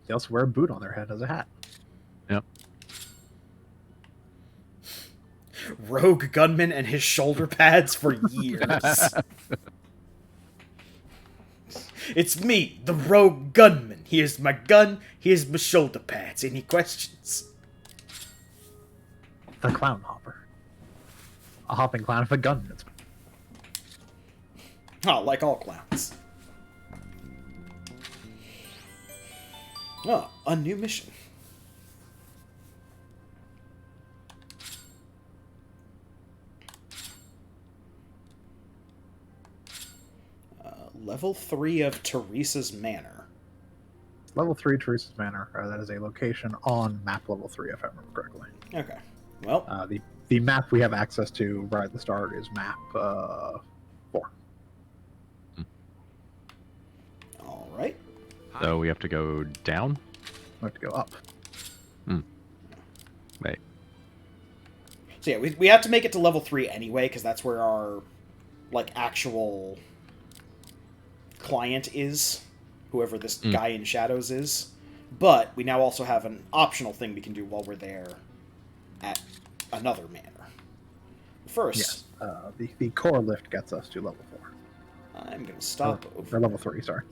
They also wear a boot on their head as a hat. Yep. Rogue gunman and his shoulder pads for years. It's me, the rogue gunman. Here's my gun, here's my shoulder pads. Any questions? The clown hopper. A hopping clown with a gun. It's Oh, like all clowns. Oh, a new mission. Level 3 of Teresa's Manor. level 3 Teresa's Manor. That is a location on map level 3, if I remember correctly. Okay. Well, The map we have access to right at the start is map 4. all right. So we have to go down? We have to go up. Wait. So yeah, we have to make it to level 3 anyway, because that's where our, like, actual client is, whoever this guy in shadows is. But we now also have an optional thing we can do while we're there at another manor. First, Yes. The core lift gets us to level 4. I'm going to stop over... Or level 3, sorry.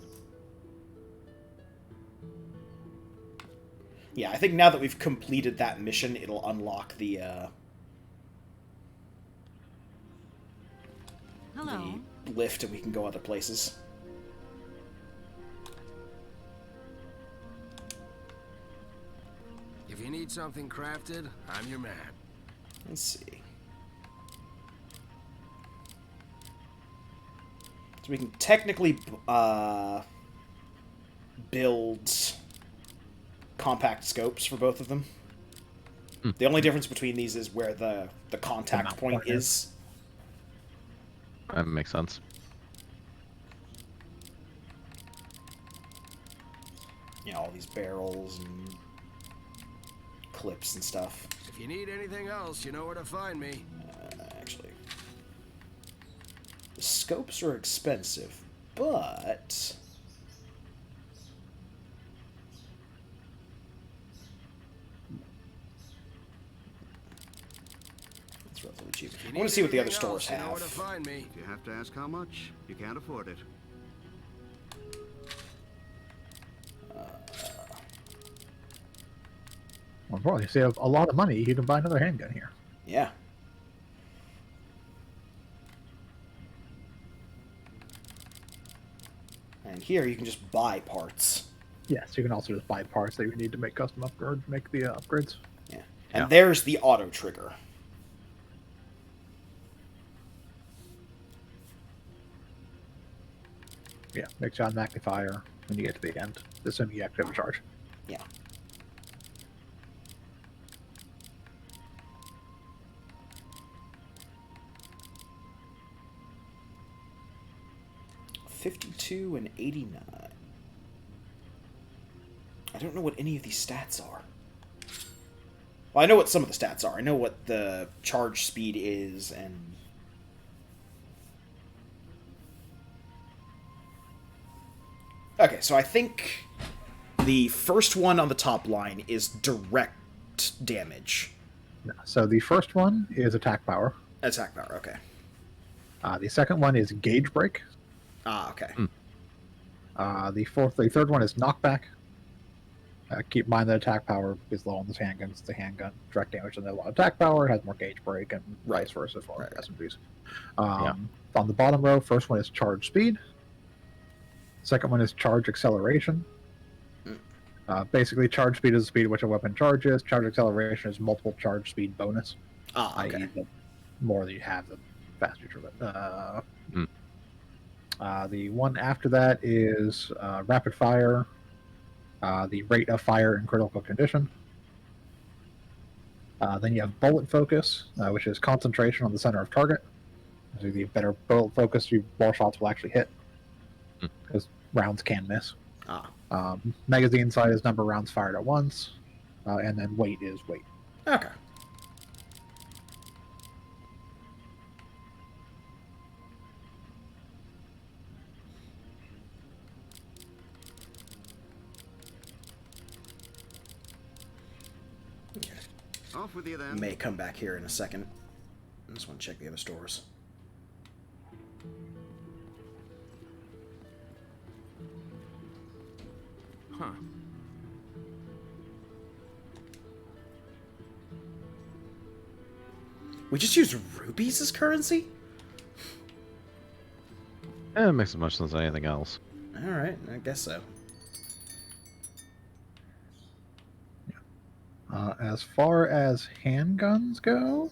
Yeah, I think now that we've completed that mission, it'll unlock the Hello. lift and we can go other places. If you need something crafted, I'm your man. Let's see. So we can technically build compact scopes for both of them. The only difference between these is where the contact point is. That makes sense. You know, all these barrels and clips and stuff. If you need anything else, you know where to find me. Actually, the scopes are expensive, but it's relatively cheap. If you I want need to see what the other anything stores else, you know where to have. find me. If you have to ask how much, you can't afford it. Well, you save a lot of money. You can buy another handgun here. Yeah. And here you can just buy parts. Yes, you can also just buy parts that you need to make custom upgrades, make the upgrades. Yeah. And Yeah. there's the auto trigger. Yeah, make John magnifier when you get to the end, assuming you activate a charge. Yeah. $52 and $89. I don't know what any of these stats are. Well, I know what some of the stats are. I know what the charge speed is, and okay, so I think the first one on the top line is direct damage. No, so the first one is attack power. Attack power, okay. The second one is gauge break. Ah, okay. The third one is knockback. Keep in mind that attack power is low on this handgun. It's a handgun. Direct damage and a lot of attack power. It has more gauge break and vice versa for SMGs. On the bottom row, first one is charge speed. Second one is charge acceleration. Basically, charge speed is the speed at which a weapon charges. Charge acceleration is multiple charge speed bonus. Ah, okay. i.e. the more that you have, the faster you trigger. The one after that is rapid fire. The rate of fire in critical condition. Then you have bullet focus, which is concentration on the center of target. So the better bullet focus, more shots will actually hit, because rounds can miss. Magazine size is number of rounds fired at once, and then weight is weight. Okay. Off with you then. May come back here in a second. I just want to check the other stores. Huh. We just use rubies as currency? It makes as much sense as anything else. Alright, I guess so. As far as handguns go,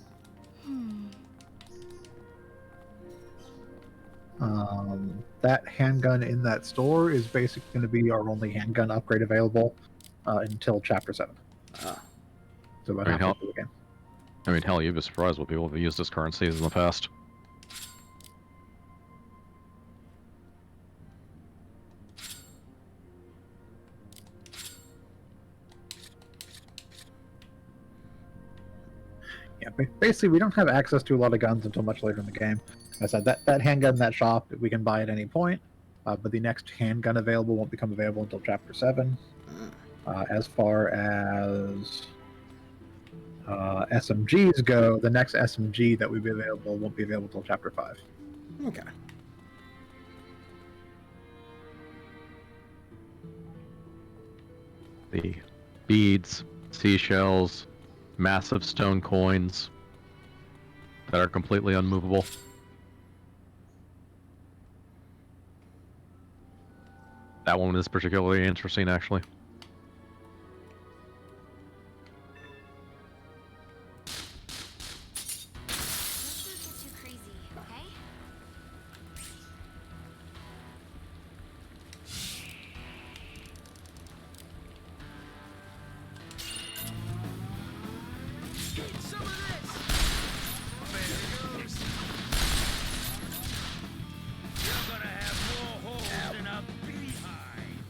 that handgun in that store is basically going to be our only handgun upgrade available until Chapter 7. So about halfway through the game. I mean, hell, you'd be surprised what people have used as currencies in the past. Yeah, basically we don't have access to a lot of guns until much later in the game. As I said, that handgun in that shop, we can buy at any point. but the next handgun available won't become available until Chapter 7. As far as SMGs go, the next SMG that will be available won't be available until Chapter 5. Okay. The beads, seashells, massive stone coins that are completely unmovable. That one is particularly interesting, actually. Let's not get too crazy, okay? Get some of this! There it goes. You're gonna have more holes than a beehive.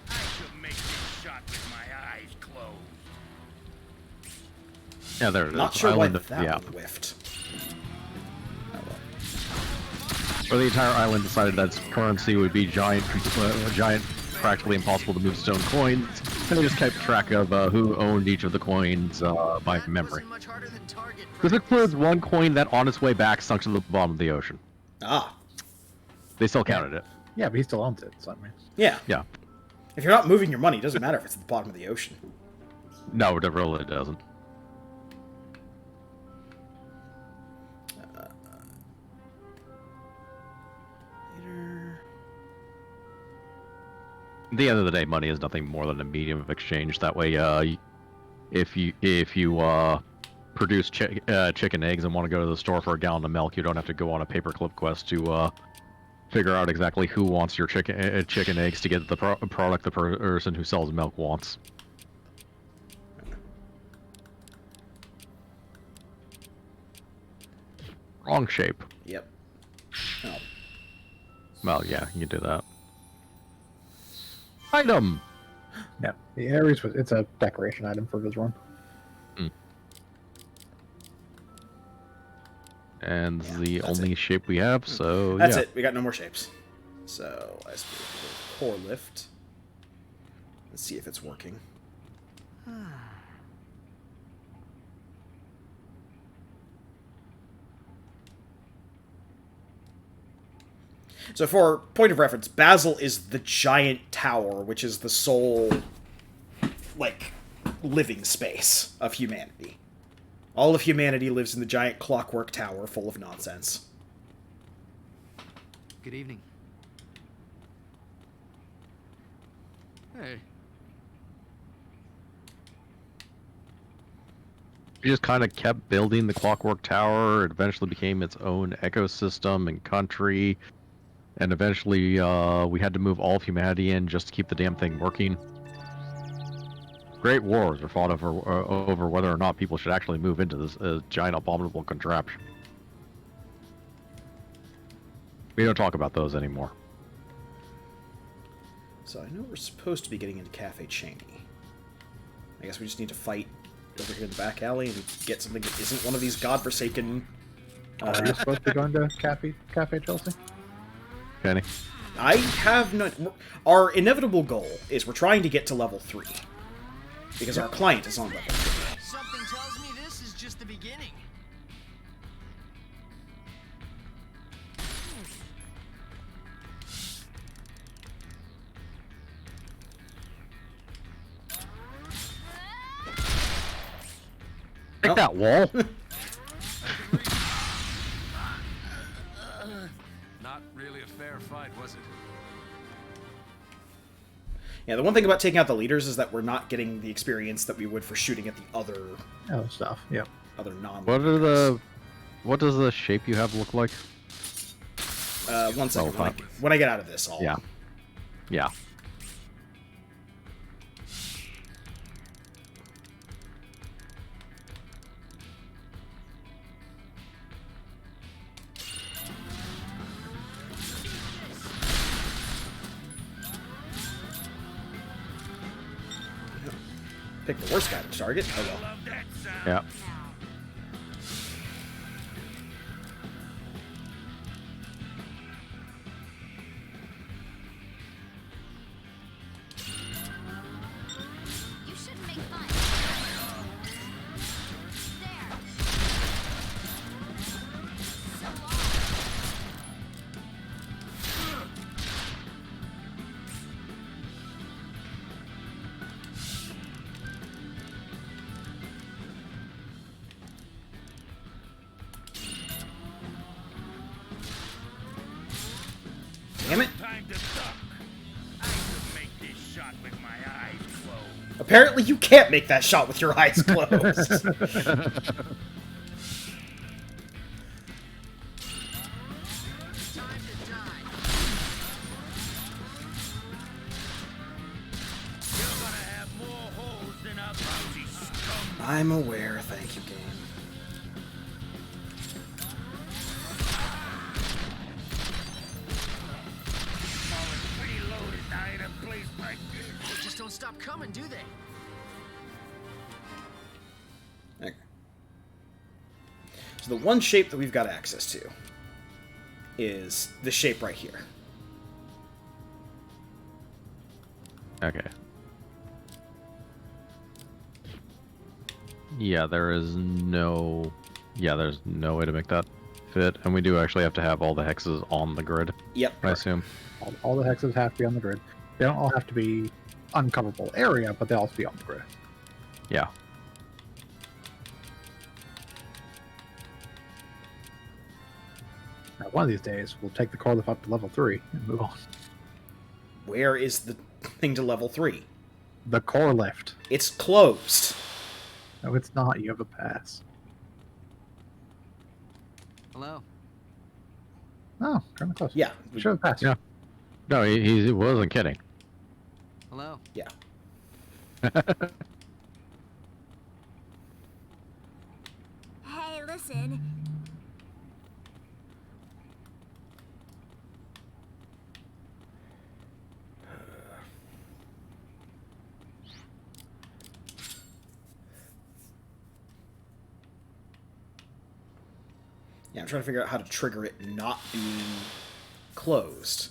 I should make this shot with my eyes closed. Yeah, there it is. Not sure Island why of- that yeah. one whiffed. Or the entire island decided that its currency would be giant, practically impossible to move stone coins, and they just kept track of who owned each of the coins by That memory. wasn't much harder than Target This includes one coin that, on its way back, sunk to the bottom of the ocean. Ah, They still counted it. Yeah, but he still owns it, so I mean... yeah. Yeah. If you're not moving your money, it doesn't matter if it's at the bottom of the ocean. No, it really doesn't. At the end of the day, money is nothing more than a medium of exchange. That way, if you produce chicken eggs and want to go to the store for a gallon of milk, you don't have to go on a paperclip quest to figure out exactly who wants your chicken eggs to get the product the person who sells milk wants. Wrong shape. Yep. Oh. Well, yeah, you can do that. Item! Yeah, the Ares was... It's a decoration item for his run. And Yeah, the that's only shape we have, so That's yeah. it. We got no more shapes. So I suppose core lift. Let's see if it's working. So for point of reference, Basel is the giant tower, which is the sole, like, living space of humanity. All of humanity lives in the giant clockwork tower full of nonsense. Good evening. Hey. We just kind of kept building the clockwork tower. It eventually became its own ecosystem and country. And eventually, we had to move all of humanity in just to keep the damn thing working. Great wars were fought over whether or not people should actually move into this giant abominable contraption. We don't talk about those anymore. So I know we're supposed to be getting into Cafe Cheney. I guess we just need to fight over here in the back alley and get something that isn't one of these godforsaken... Are you supposed to be going to Cafe Chelsea? Kenny? I have no... Our inevitable goal is we're trying to get to level 3. Because our client is on level 3. Something tells me this is just the beginning. Take that wall! Not really a fair fight, was it? Yeah, the one thing about taking out the leaders is that we're not getting the experience that we would for shooting at the other Stuff, yeah. non. What does the shape you have look like? 1 second. Oh, When I get out of this, I'll... Yeah. Yeah. Pick the worst guy to target. Oh well. Love that sound. Yeah. Now. You shouldn't make fun. There. So long. Damn it. Time to duck. I can make this shot with my eyes closed. Apparently you can't make that shot with your eyes closed. Time to die. You're gonna have more holes than a lousy scum. I'm aware, thank you, game. Falling pretty low to die in a place like this. They just don't stop coming, do they? Okay. So the one shape that we've got access to is the shape right here. Okay. Yeah, there's no way to make that fit, and we do actually have to have all the hexes on the grid, Yep. I assume. All the hexes have to be on the grid. They don't all have to be uncoverable area, but they all have to be on the grid. Yeah. Now, one of these days, we'll take the core lift up to level 3 and move on. Where is the thing to level 3? The core lift. It's closed. No, it's not. You have a pass. Hello. Oh, kind of close. Yeah. You should have a pass. Yeah. No, he wasn't kidding. Hello. Yeah. Hey, listen. Yeah, I'm trying to figure out how to trigger it not being closed.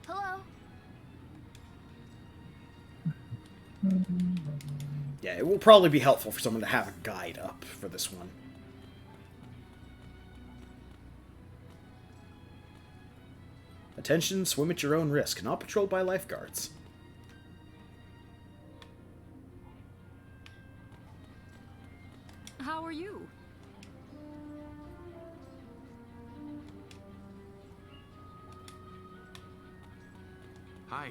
Hello. Yeah, it will probably be helpful for someone to have a guide up for this one. Attention, swim at your own risk, not patrolled by lifeguards. How are you? Hi.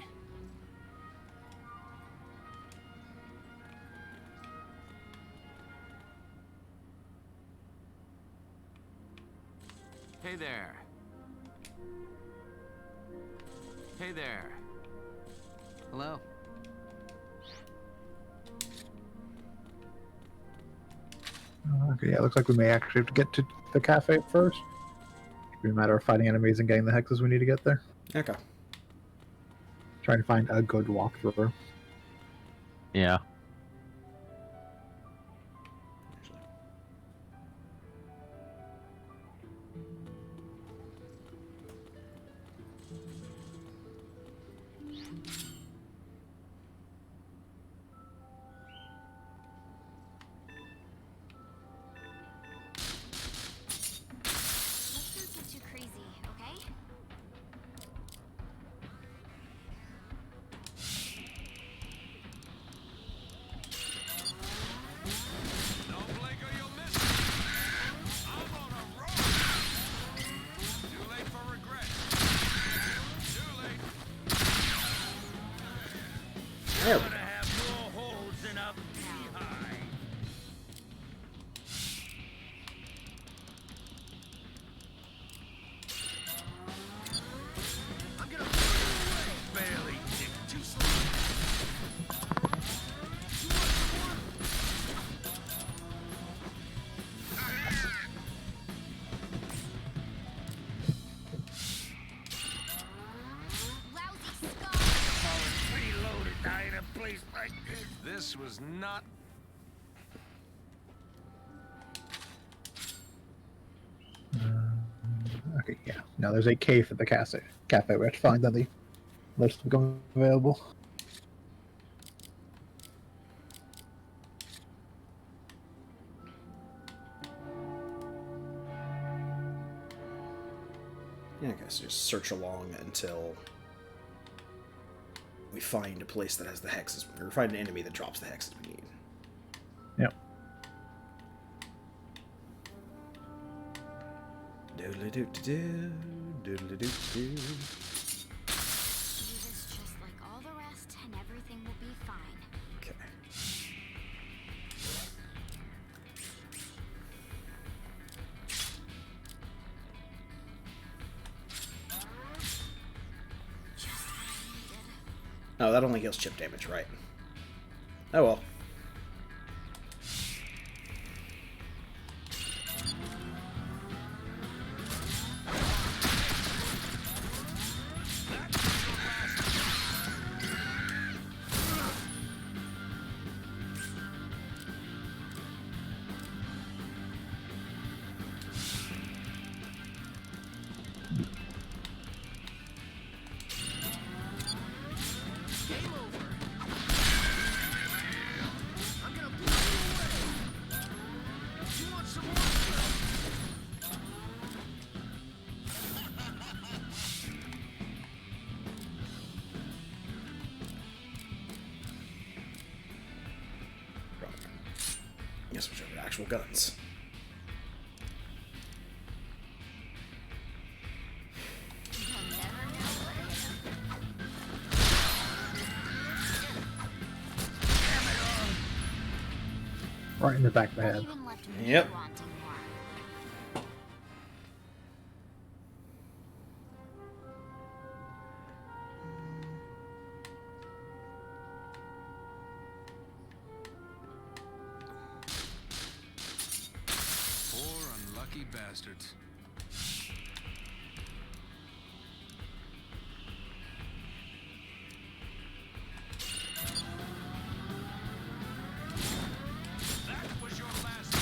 Hey there. Hey there. Hello. Okay, yeah, looks like we may actually have to get to the cafe first. It'll be a matter of fighting enemies and getting the hexes we need to get there. Okay. Trying to find a good walkthrough. Yeah. Let's not get too crazy, okay? Don't blink or you'll miss it. I'm on a roll. Too late for regret. Too late. There we Gonna go. have more If this was not... Okay, yeah. No, there's a cave at the cafe. We have to find on the list become available. Yeah, okay, so just search along until we find a place that has the hexes, or find an enemy that drops the hexes we need. Yep. Doodly-doo-doo-doo, doodly-doo-doo. Do this just like all the rest, and everything will be fine. Okay. Just what I needed. Oh, that only heals chip damage, right? Oh well. Game over. I'm gonna blow you away. You want some more? Yes, which are actual guns. You'll never know what Right in the back of the head. even left me Yep. wanting more. Poor unlucky bastards. That was your last...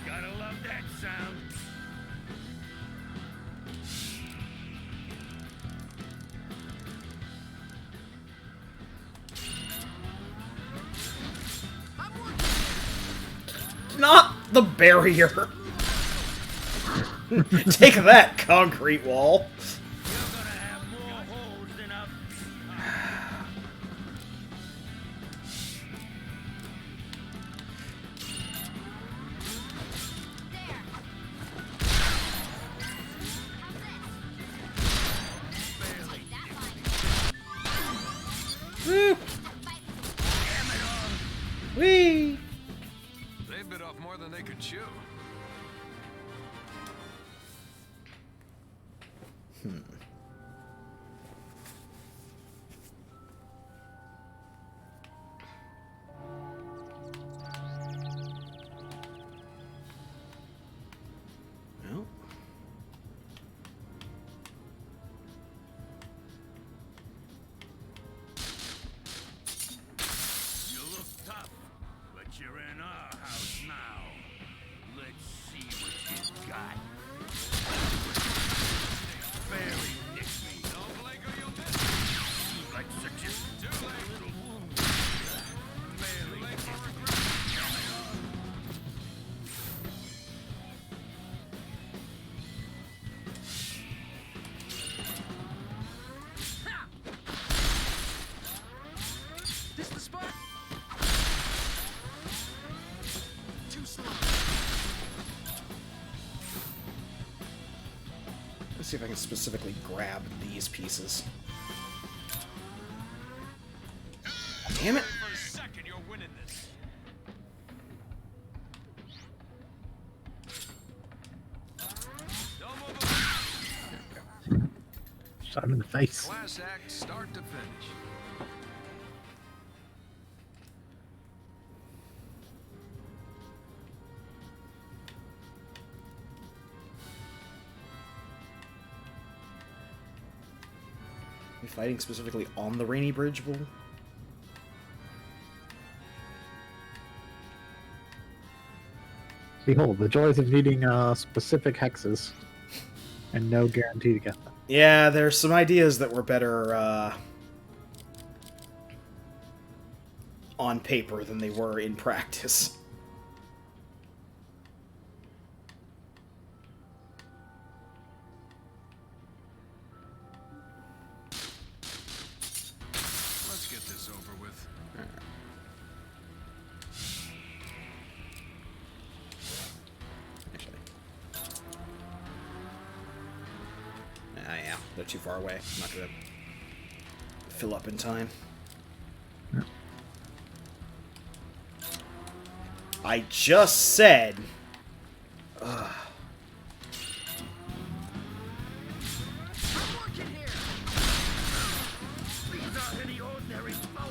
Gotta love that sound. I'm working. Not the barrier! Take that, concrete wall! You're gonna have more holes than a... Woo! Whee! They bit off more than they could chew. Well, You look tough, but you're in our house now. Let's see what you got. Barely nicked me. Don't blink or you'll miss. Like such a too late. Little wound. Barely late for regret. This the spot? Too slow. let's see if I can specifically grab these pieces. Damn it! For a second, you're winning this. Don't move away. Shot him in the face. Class act, start to finish. Are we fighting specifically on the Rainy Bridge will? Behold, the joys of needing specific hexes and no guarantee to get them. Yeah, there's some ideas that were better on paper than they were in practice. Let's get this over with. Actually. Yeah, they're too far away. I'm not gonna fill up in time. Yeah. I just said... I'm working here. These aren't any ordinary foes.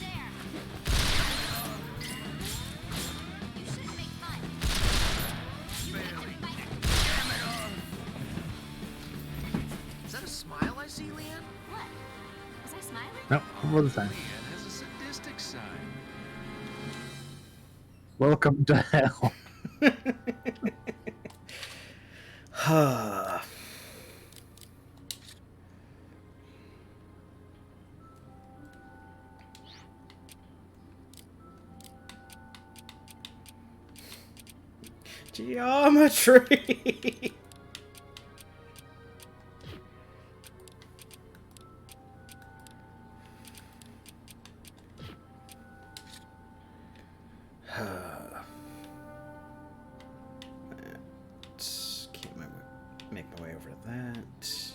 There. You shouldn't make fun. You have to fight. Is that a smile I see, Leanne? What? Was I smiling? No, we're the same. Leanne has a sadistic side. Welcome to hell. Geometry! Make my way over to that.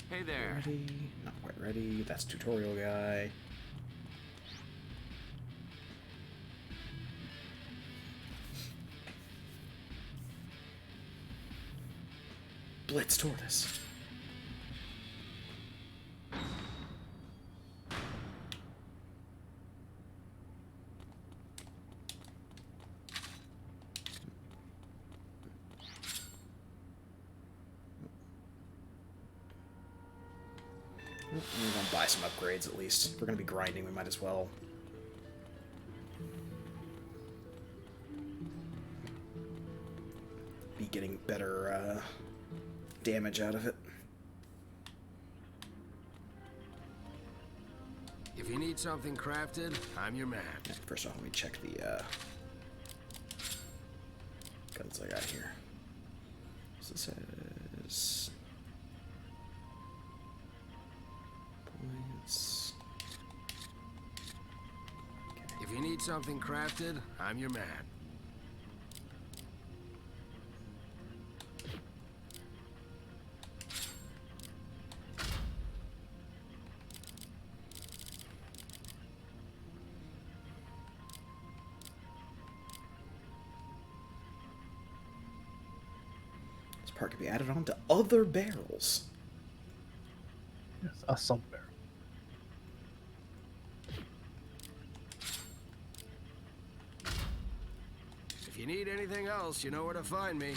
Hey there. Ready? Not quite ready. That's tutorial guy. Blitz tortoise. We're gonna buy some upgrades at least. If we're gonna be grinding, we might as well. Be getting better damage out of it. If you need something crafted, I'm your man. Yeah, first off, let me check the guns I got here. So this says points. If you need something crafted, I'm your man. This part can be added on to other barrels. Yes, a sub barrel. If you need anything else, you know where to find me.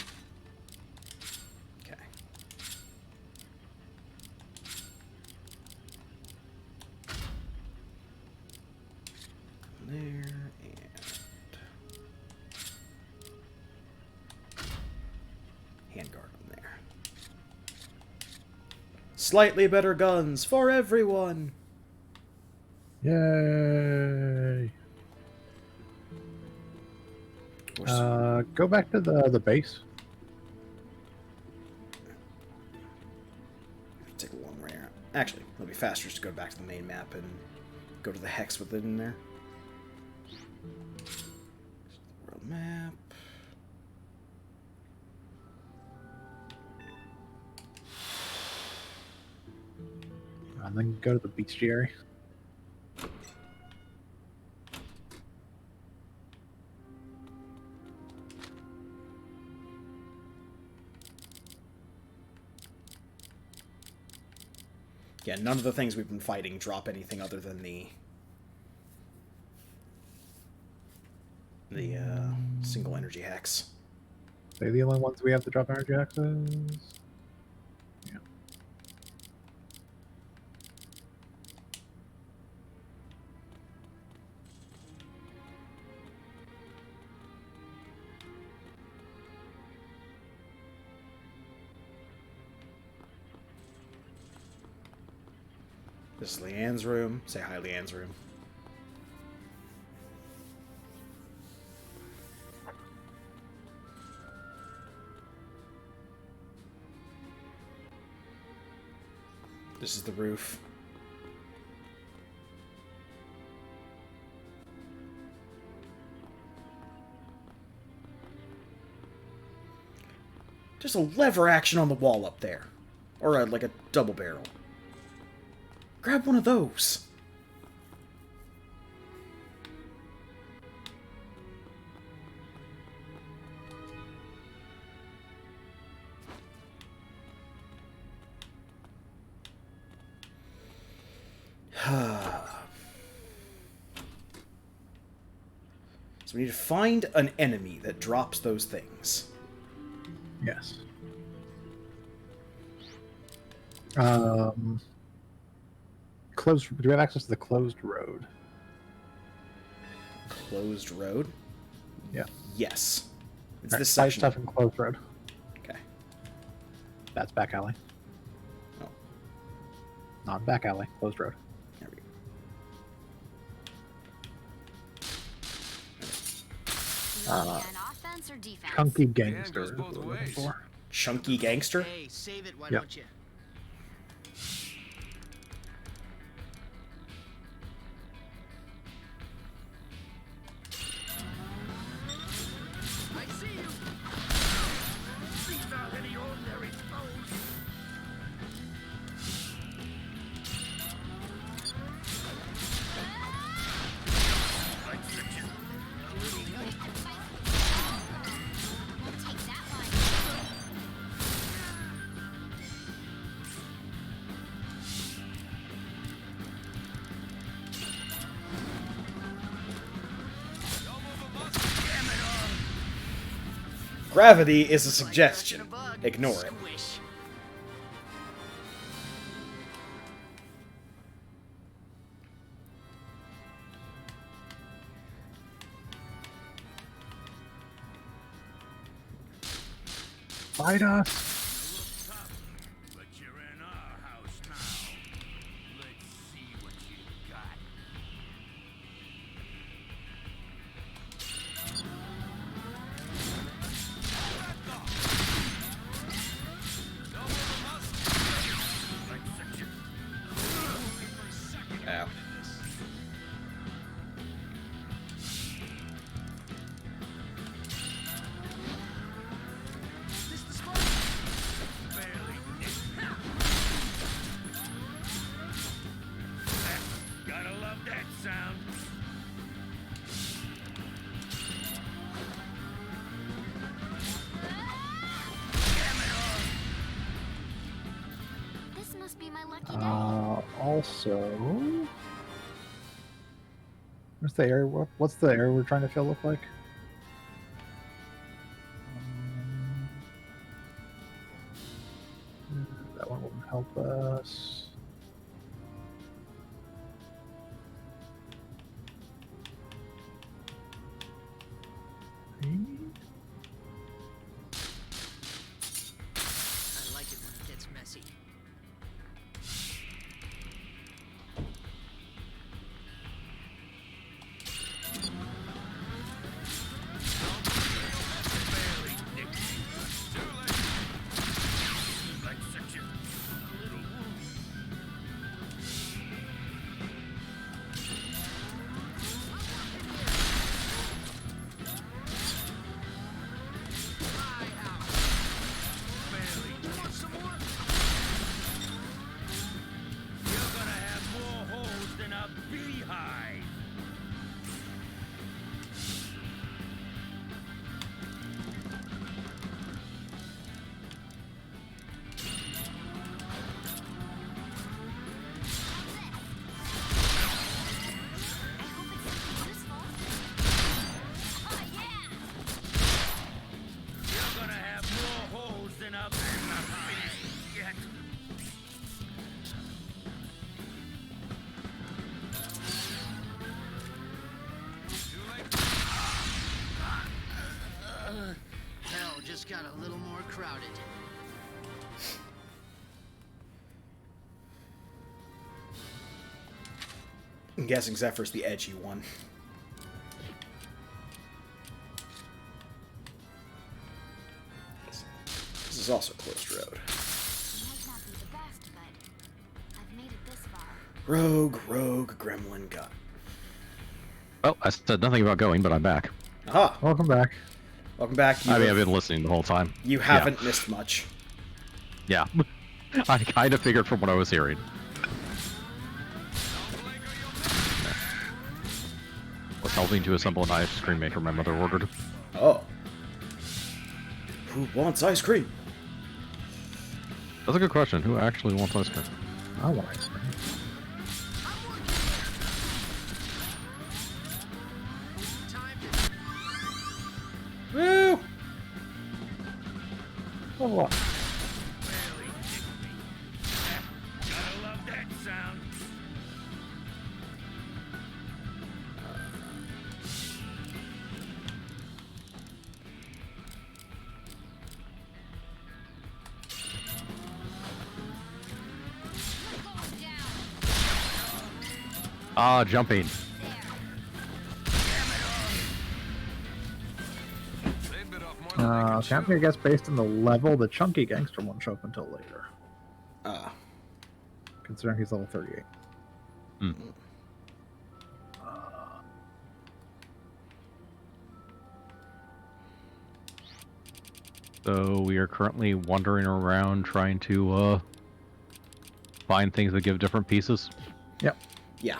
Okay. There and handguard on there. Slightly better guns for everyone. Yay! Go back to the base. Take a long way around. Actually, it'll be faster just to go back to the main map and go to the hex within there. World map. And then go to the bestiary. Yeah, none of the things we've been fighting drop anything other than the single energy hex. They're the only ones we have to drop energy hexes. Yeah. This is Leanne's room. Say hi, Leanne's room. This is the roof. There's a lever action on the wall up there. Or like a double barrel. Grab one of those. So we need to find an enemy that drops those things. Yes. Closed. Do we have access to the closed road? Closed road? Yeah. Yes. It's Right, this side section. stuff in closed road. Okay. That's back alley. Oh, Not back alley. Closed road. there we go. You want me on offense or defense? Chunky Yeah, it gangster. goes is both what we're looking ways. for. Chunky gangster? Hey, save it, why Yep. don't you? I see you. These aren't any ordinary foes. Right section. Take that one. Gravity is a suggestion. Ignore it. Squish. Fight us. But you're in our house now. Let's see what you got. Right section. Ow. This the spot? Barely. Gotta love that sound. This must be my lucky day. Also, what's the area? What's the area we're trying to fill look like? That one wouldn't help us. I like it when it gets messy. Barely. Too late. Right section. that. Too late. Hell just got a little more crowded. I'm guessing Zephyr's the edgy one. This is also closed road. Might not be the best, but I've made it this far. Rogue, gremlin gut. Well, I said nothing about going, but I'm back. Aha! Welcome back. Welcome back. I mean, I've been listening the whole time. You haven't missed much. Yeah. I kind of figured from what I was hearing. Was helping to assemble an ice cream maker my mother ordered. Oh. Who wants ice cream? That's a good question. Who actually wants ice cream? I want ice cream. Woo! Oh, what? Really ticked me. Gotta love that sound. Ah, jumping. They bit off more than they could chew. Champion gets based on the level. The chunky gangster won't show up until later, Ah. considering he's level 38. Hmm. So we are currently wandering around trying to find things that give different pieces. Yep. Yeah.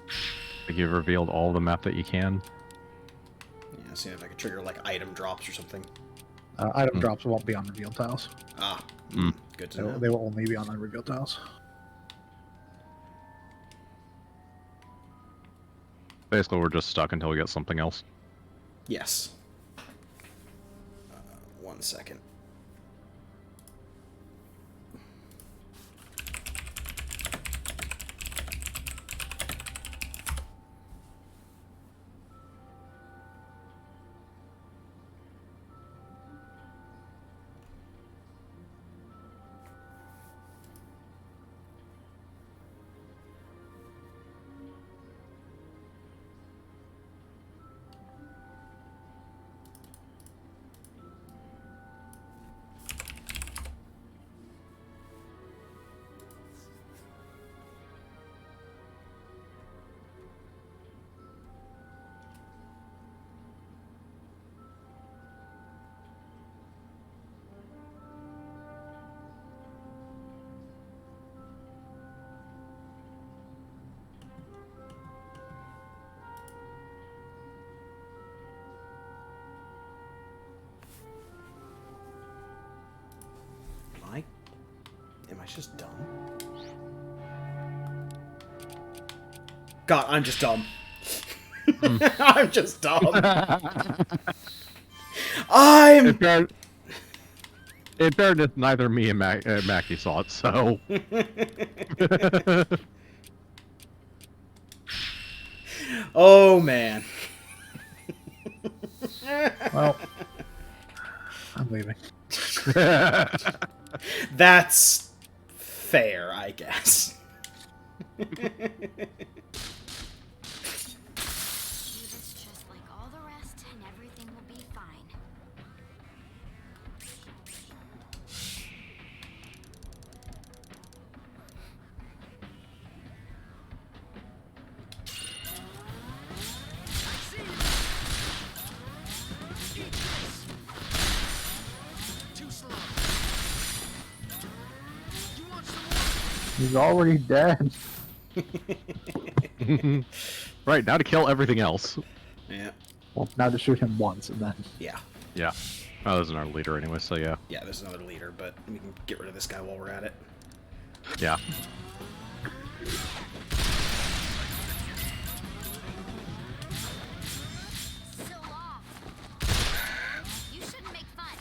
I think you've revealed all the map that you can. Yeah, see if I could trigger like item drops or something. Item drops won't be on revealed tiles. Ah. Hmm. Good to They know. will, they will only be on unrevealed tiles. Basically, we're just stuck until we get something else. Yes. 1 second. Am I just dumb? God, I'm just dumb. I'm just dumb. In fairness, neither me and Mackie saw it, so... Oh, man. Well, I'm leaving. That's fair, I guess. Do this just like all the rest, and everything will be fine. Too slow. You want some more? He's already dead. Right, now to kill everything else. Yeah. Well, now to shoot him once and then. Yeah. Yeah. Oh, there's another leader anyway, so yeah. Yeah, there's another leader, but we can get rid of this guy while we're at it. Yeah. So off. You shouldn't make fun.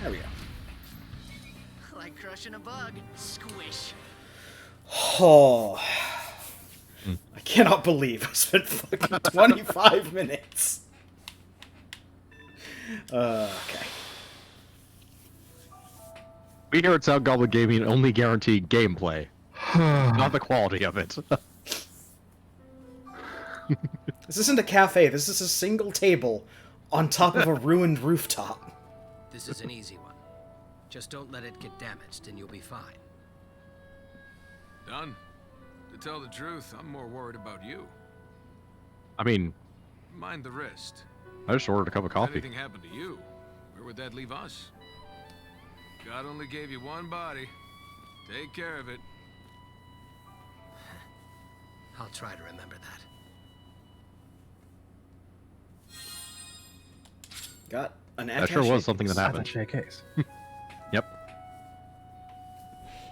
There we go. Like crushing a bug. Squish. Oh. I cannot believe I spent fucking 25 minutes. Okay. We here at Sound Goblin Gaming only guarantee gameplay, not the quality of it. This isn't a cafe, this is a single table on top of a ruined rooftop. This is an easy one. Just don't let it get damaged and you'll be fine. Done. To tell the truth, I'm more worried about you. I mean, Mind the wrist. I just ordered a cup of If coffee. anything happened to you, where would that leave us? God only gave you one body. Take care of it. I'll try to remember that. Got an That sure attaché was something that case. happened. Attaché case. Yep.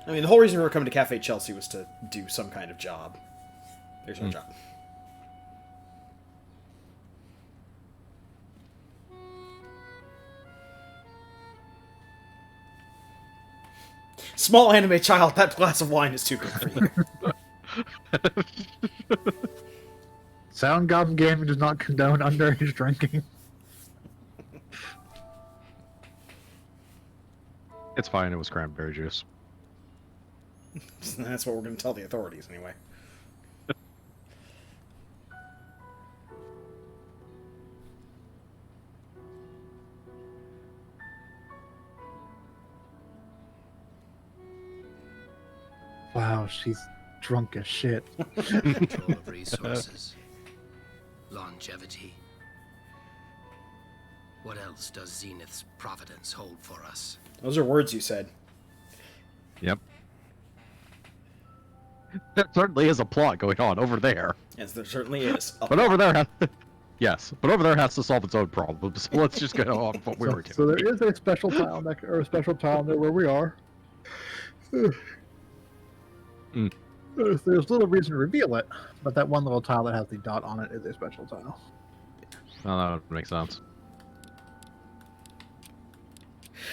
I mean, the whole reason we were coming to Cafe Chelsea was to do some kind of job. There's no job. Small anime child, that glass of wine is too good for you. Sound Goblin Gaming does not condone underage drinking. It's fine, it was cranberry juice. That's what we're going to tell the authorities, anyway. Wow, she's drunk as shit. Control of resources. Longevity. What else does Zenith's providence hold for us? Those are words you said. Yep. There certainly is a plot going on over there. Yes, there certainly is. But over there, yes, but over there has to solve its own problems. So let's just go on with what we were doing. So there is a special tile or a special tile there where we are. There's little reason to reveal it, but that one little tile that has the dot on it is a special tile. Oh, that would make sense.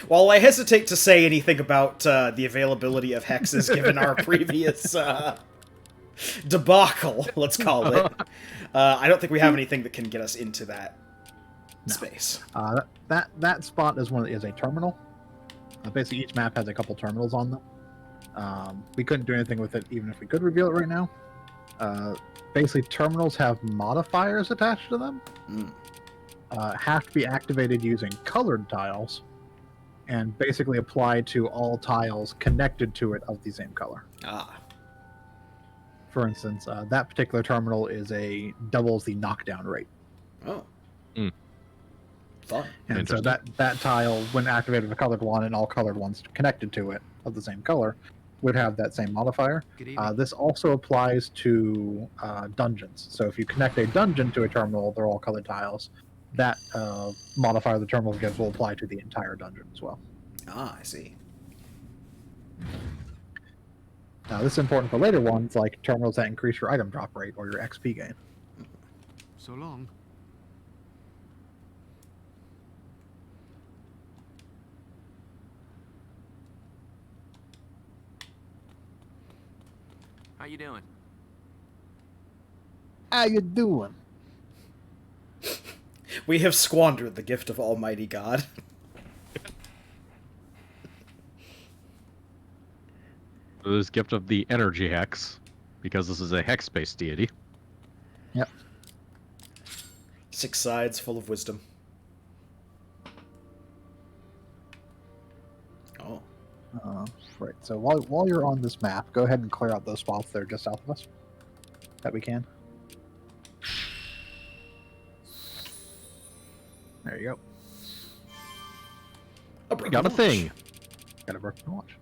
While I hesitate to say anything about the availability of hexes given our previous debacle, let's call it, I don't think we have anything that can get us into that space. That spot is is a terminal. Basically, each map has a couple terminals on them. We couldn't do anything with it even if we could reveal it right now. Basically, terminals have modifiers attached to them. Have to be activated using colored tiles, and basically apply to all tiles connected to it of the same color. For instance, that particular terminal doubles the knockdown rate. Oh. Fun. And so that tile, when activated with a colored one, and all colored ones connected to it of the same color, would have that same modifier. This also applies to dungeons. So if you connect a dungeon to a terminal, they're all colored tiles. That modifier the terminal gives will apply to the entire dungeon as well. I see. Now, this is important for later ones, like terminals that increase your item drop rate or your XP gain. So long. How you doing? How you doing? We have squandered the gift of Almighty God. This gift of the energy hex, because this is a hex-based deity. Yep. 6 sides full of wisdom. Oh. Right. So while you're on this map, go ahead and clear out those spots that are just south of us. That we can. There you go. Got a thing. Got a broken watch.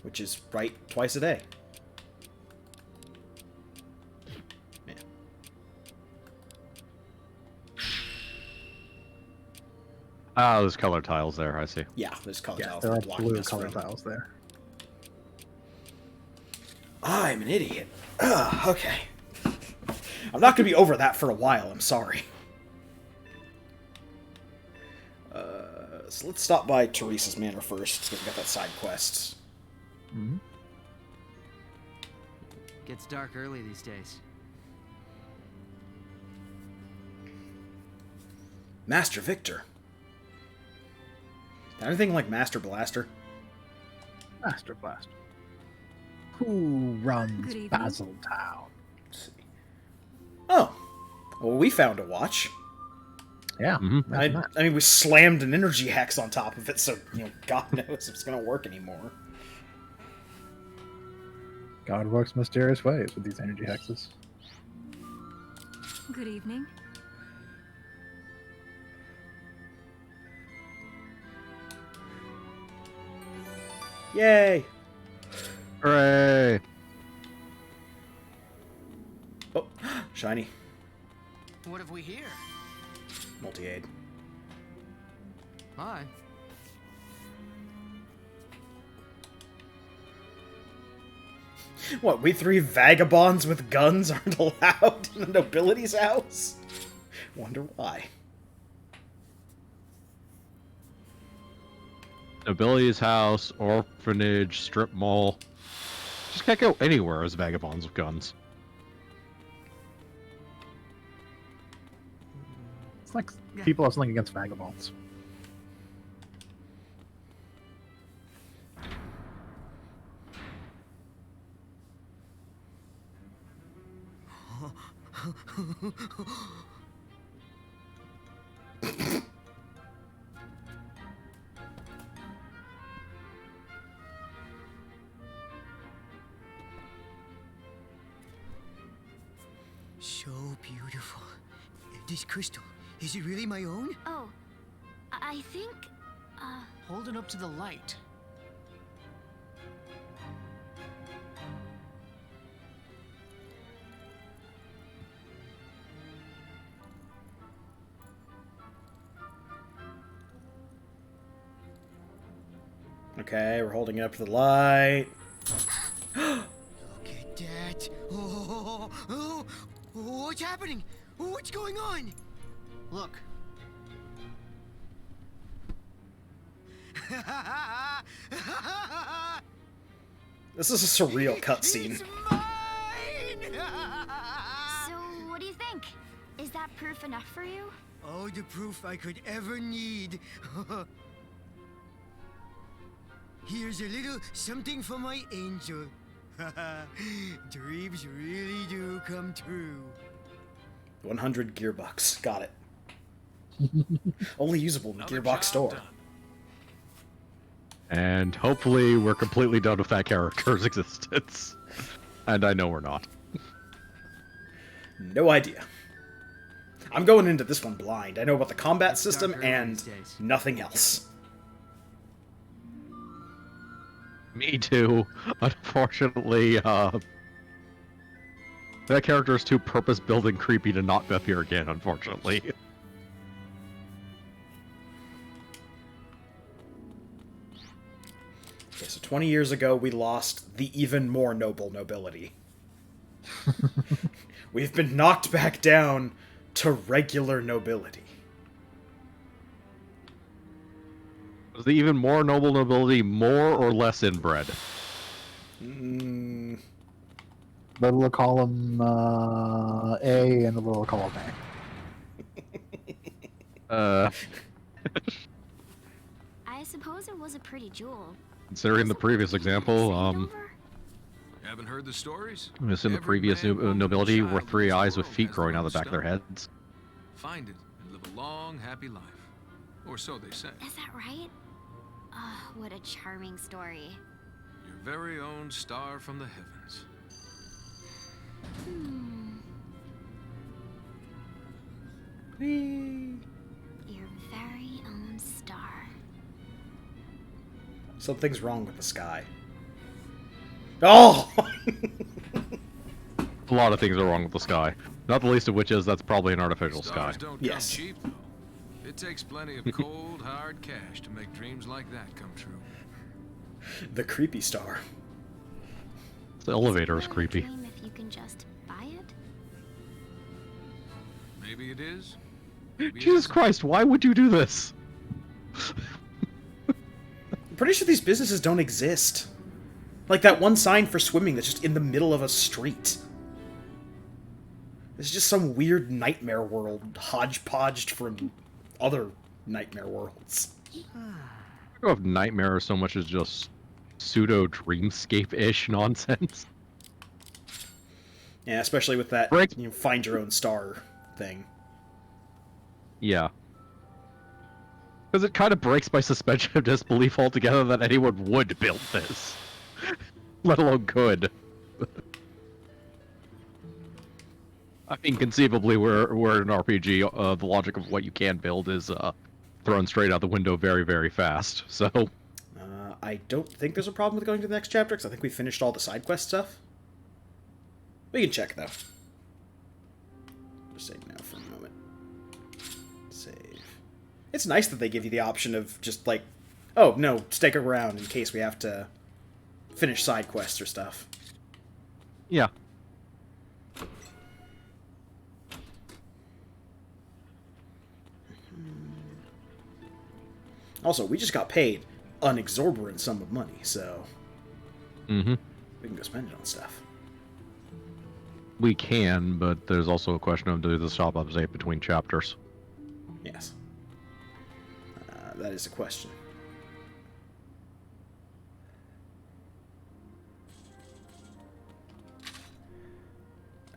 which is right twice a day. Man. Ah, there's color tiles there, I see. Yeah, there's color Yeah, tiles there are blocking blue us color from- tiles there. I'm an idiot. Ugh, okay. I'm not going to be over that for a while, I'm sorry. So let's stop by Teresa's manor first, because we got that side quest. Mm-hmm. Gets dark early these days. Master Victor. Anything like Master Blaster? Master Blast. Who runs Good evening. Basil Town? Let's see. Oh. Well, we found a watch. Yeah. Mhm. I mean, we slammed an energy hex on top of it, so, God knows if it's going to work anymore. God works mysterious ways with these energy hexes. Good evening. Yay! Hooray! Oh, shiny. What have we here? Multi-aid. Hi. What, we three vagabonds with guns aren't allowed in the nobility's house? Wonder why. Nobility's house, orphanage, strip mall. Just can't go anywhere as vagabonds with guns. It's like people have something against vagabonds. So beautiful. This crystal, is it really my own? Oh, I think, Hold it up to the light. Okay, we're holding it up to the light. Look at that. Oh, what's happening? What's going on? Look. This is a surreal cutscene. It's mine! so what do you think? Is that proof enough for you? Oh, the proof I could ever need. Here's a little something for my angel. Dreams really do come true. 100 gearbucks. Got it. Only usable in the Another Gearbox job store. done. And hopefully we're completely done with that character's existence. And I know we're not. No idea. I'm going into this one blind. I know about the combat system darker and these days. nothing else. Me too. Unfortunately, that character is too purpose-built and creepy to not appear again, unfortunately. Okay, so 20 years ago, we lost the even more noble nobility. We've been knocked back down to regular nobility. Was the even more noble nobility more or less inbred? Mm, The little column A and the little column A. I suppose it was a pretty jewel. Considering the previous example, Haven't heard the stories? this in the Every previous man, woman, nobility child were in three this eyes with world feet has growing their out own the back of their stone. heads. Find it and live a long, happy life. Or so they say. Is that right? What a charming story. Your very own star from the heavens. Your very own star. something's wrong with the sky. Oh! A lot of things are wrong with the sky. Not the least of which is that's probably an artificial sky. Stars don't Yes. come cheap, though. It takes plenty of cold, hard cash to make dreams like that come true. The creepy star. The elevator is Isn't it a creepy. dream if you can just buy it? Maybe it is. Maybe it Jesus isn't. Christ, why would you do this? I'm pretty sure these businesses don't exist. Like that one sign for swimming that's just in the middle of a street. It's just some weird nightmare world hodgepodged from other nightmare worlds. I don't know if Nightmare so much as just pseudo dreamscape-ish nonsense. Yeah, especially with that Break- find your own star thing. Yeah. Because it kind of breaks my suspension of disbelief altogether that anyone would build this. Let alone could. I mean, conceivably, we're an RPG. The logic of what you can build is thrown straight out the window very, very fast. So, I don't think there's a problem with going to the next chapter, because I think we finished all the side quest stuff. We can check, though. Just save now for a moment. Save. It's nice that they give you the option of just, like, oh, no, stick around in case we have to finish side quests or stuff. yeah. Also, we just got paid an exorbitant sum of money, so Mm-hmm. we can go spend it on stuff. We can, but there's also a question of do the stop update between chapters. Yes. That is a question.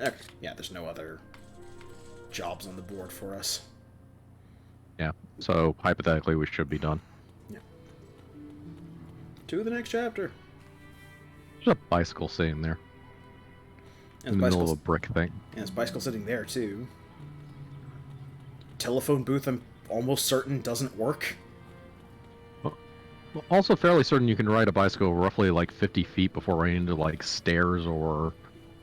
Okay, yeah, there's no other jobs on the board for us. Yeah. So hypothetically, we should be done. To the next chapter. There's a bicycle sitting there And in the middle of a brick thing. And there's a bicycle sitting there, too. Telephone booth, I'm almost certain, doesn't work. Also fairly certain you can ride a bicycle roughly like 50 feet before running into like stairs or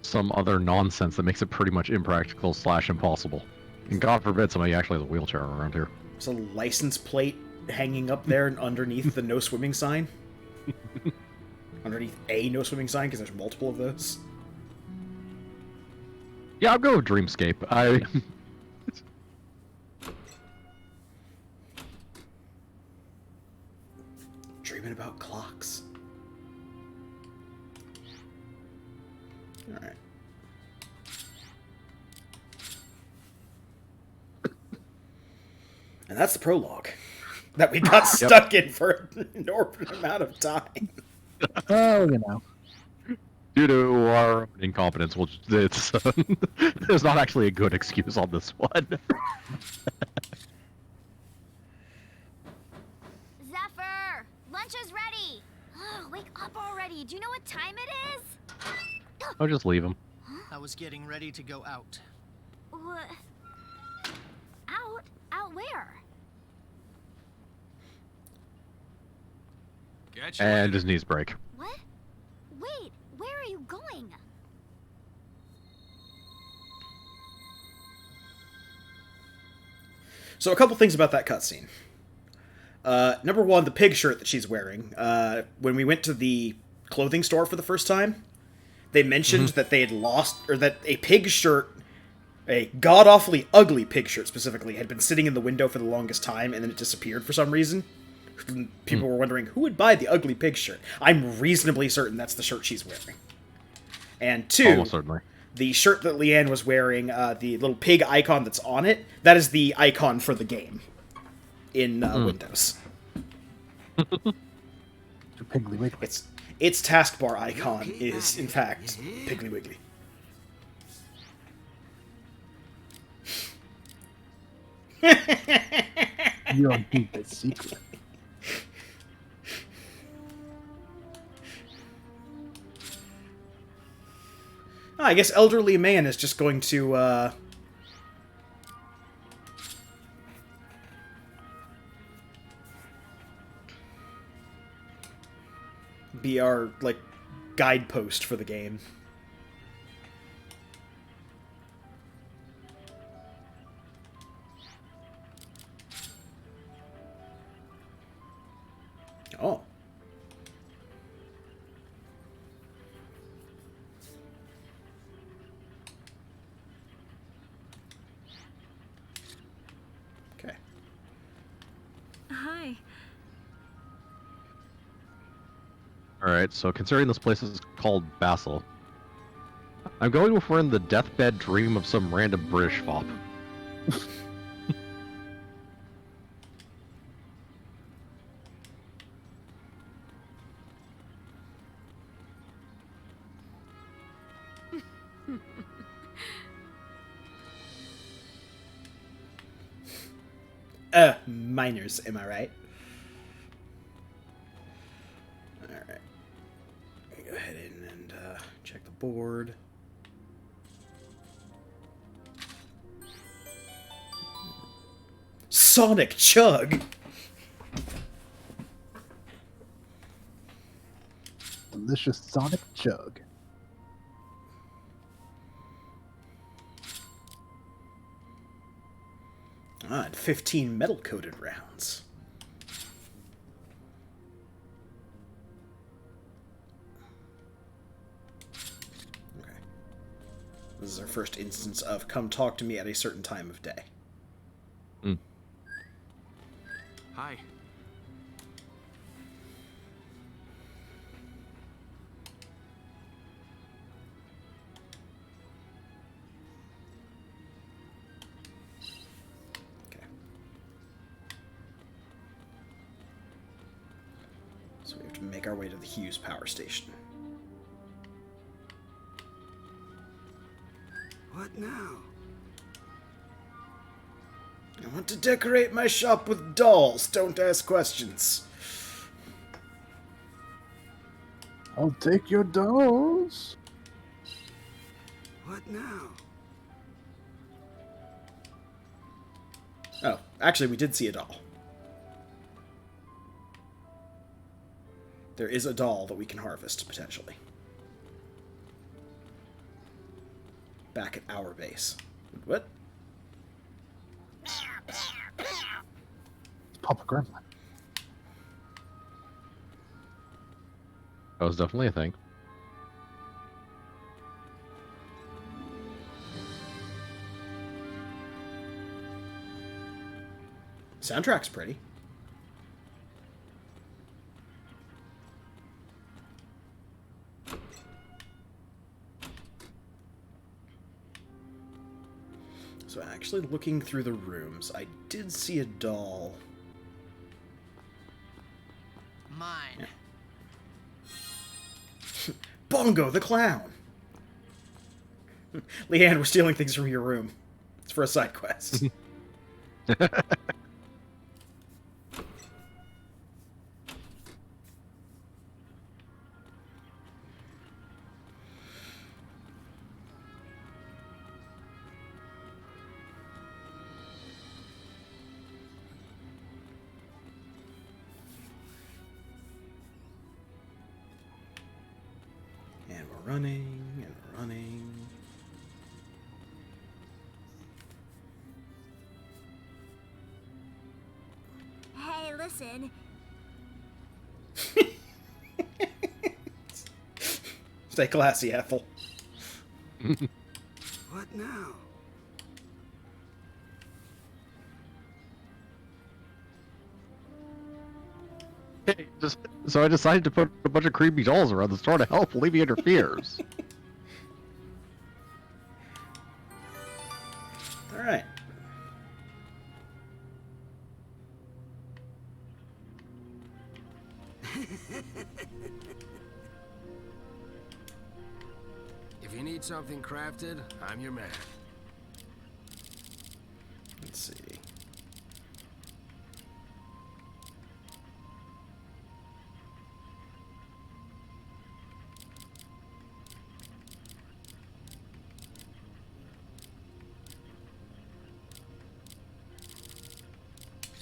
some other nonsense that makes it pretty much impractical / impossible. And God forbid somebody actually has a wheelchair around here. There's a license plate hanging up there and underneath the no swimming sign. Underneath a no swimming sign, because there's multiple of those. Yeah, I'll go with Dreamscape. Dreaming about clocks. Alright. And that's the prologue that we got stuck in for an inordinate amount of time. Oh, you know. Due to our incompetence, it's there's not actually a good excuse on this one. Zephyr! Lunch is ready! Oh, wake up already! Do you know what time it is? I'll just leave him. I was getting ready to go out. What? Out? Out where? Catch you And later. his knees break. What? Wait, where are you going? So a couple things about that cutscene. Number one, the pig shirt that she's wearing. When we went to the clothing store for the first time, they mentioned that they had lost, or that a pig shirt, a god-awfully ugly pig shirt specifically, had been sitting in the window for the longest time, and then it disappeared for some reason. People were wondering, who would buy the ugly pig shirt? I'm reasonably certain that's the shirt she's wearing. And two, Almost certainly. the shirt that Leanne was wearing, the little pig icon that's on it, that is the icon for the game in Windows. Piggly Wiggly. Its taskbar icon is, in fact, Piggly Wiggly. Your deepest secret. I guess elderly man is just going to, be our, like, guidepost for the game. Oh. Okay. Hi. Alright, so considering this place is called Basel, I'm going with we're in the deathbed dream of some random British fop. Miners, am I right? Alright. Go ahead and check the board. Sonic Chug! Delicious Sonic Chug. Ah, and 15 metal-coated rounds. Okay. This is our first instance of come talk to me at a certain time of day. Mm. Hi. Okay. So we have to make our way to the Hughes power station. What now? I want to decorate my shop with dolls. Don't ask questions. I'll take your dolls. What now? Oh, actually, we did see a doll. There is a doll that we can harvest, potentially. Back at our base. What? Papa Gremlin. That was definitely a thing. Soundtrack's pretty. So actually looking through the rooms, I did see a doll. Mine. Bongo the Clown! Leanne, we're stealing things from your room. It's for a side quest. And we're running, and we're running. Hey, listen. Stay classy, Ethel. What now? Hey, so I decided to put a bunch of creepy dolls around the store to help Levy interferes. Alright. If you need something crafted, I'm your man. Let's see.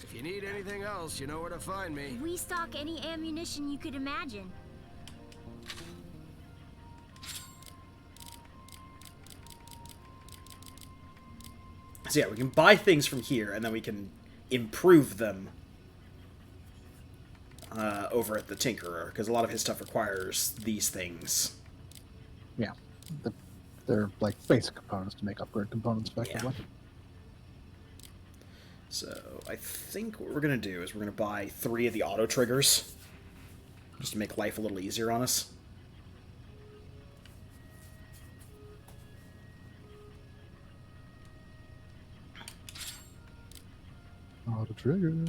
If you need anything else, you know where to find me. We stock any ammunition you could imagine. So yeah, we can buy things from here, and then we can improve them over at the Tinkerer, because a lot of his stuff requires these things. Yeah. They're like basic components to make upgrade components effectively. Yeah. So I think what we're going to do is we're going to buy 3 of the auto triggers, just to make life a little easier on us. Auto triggers.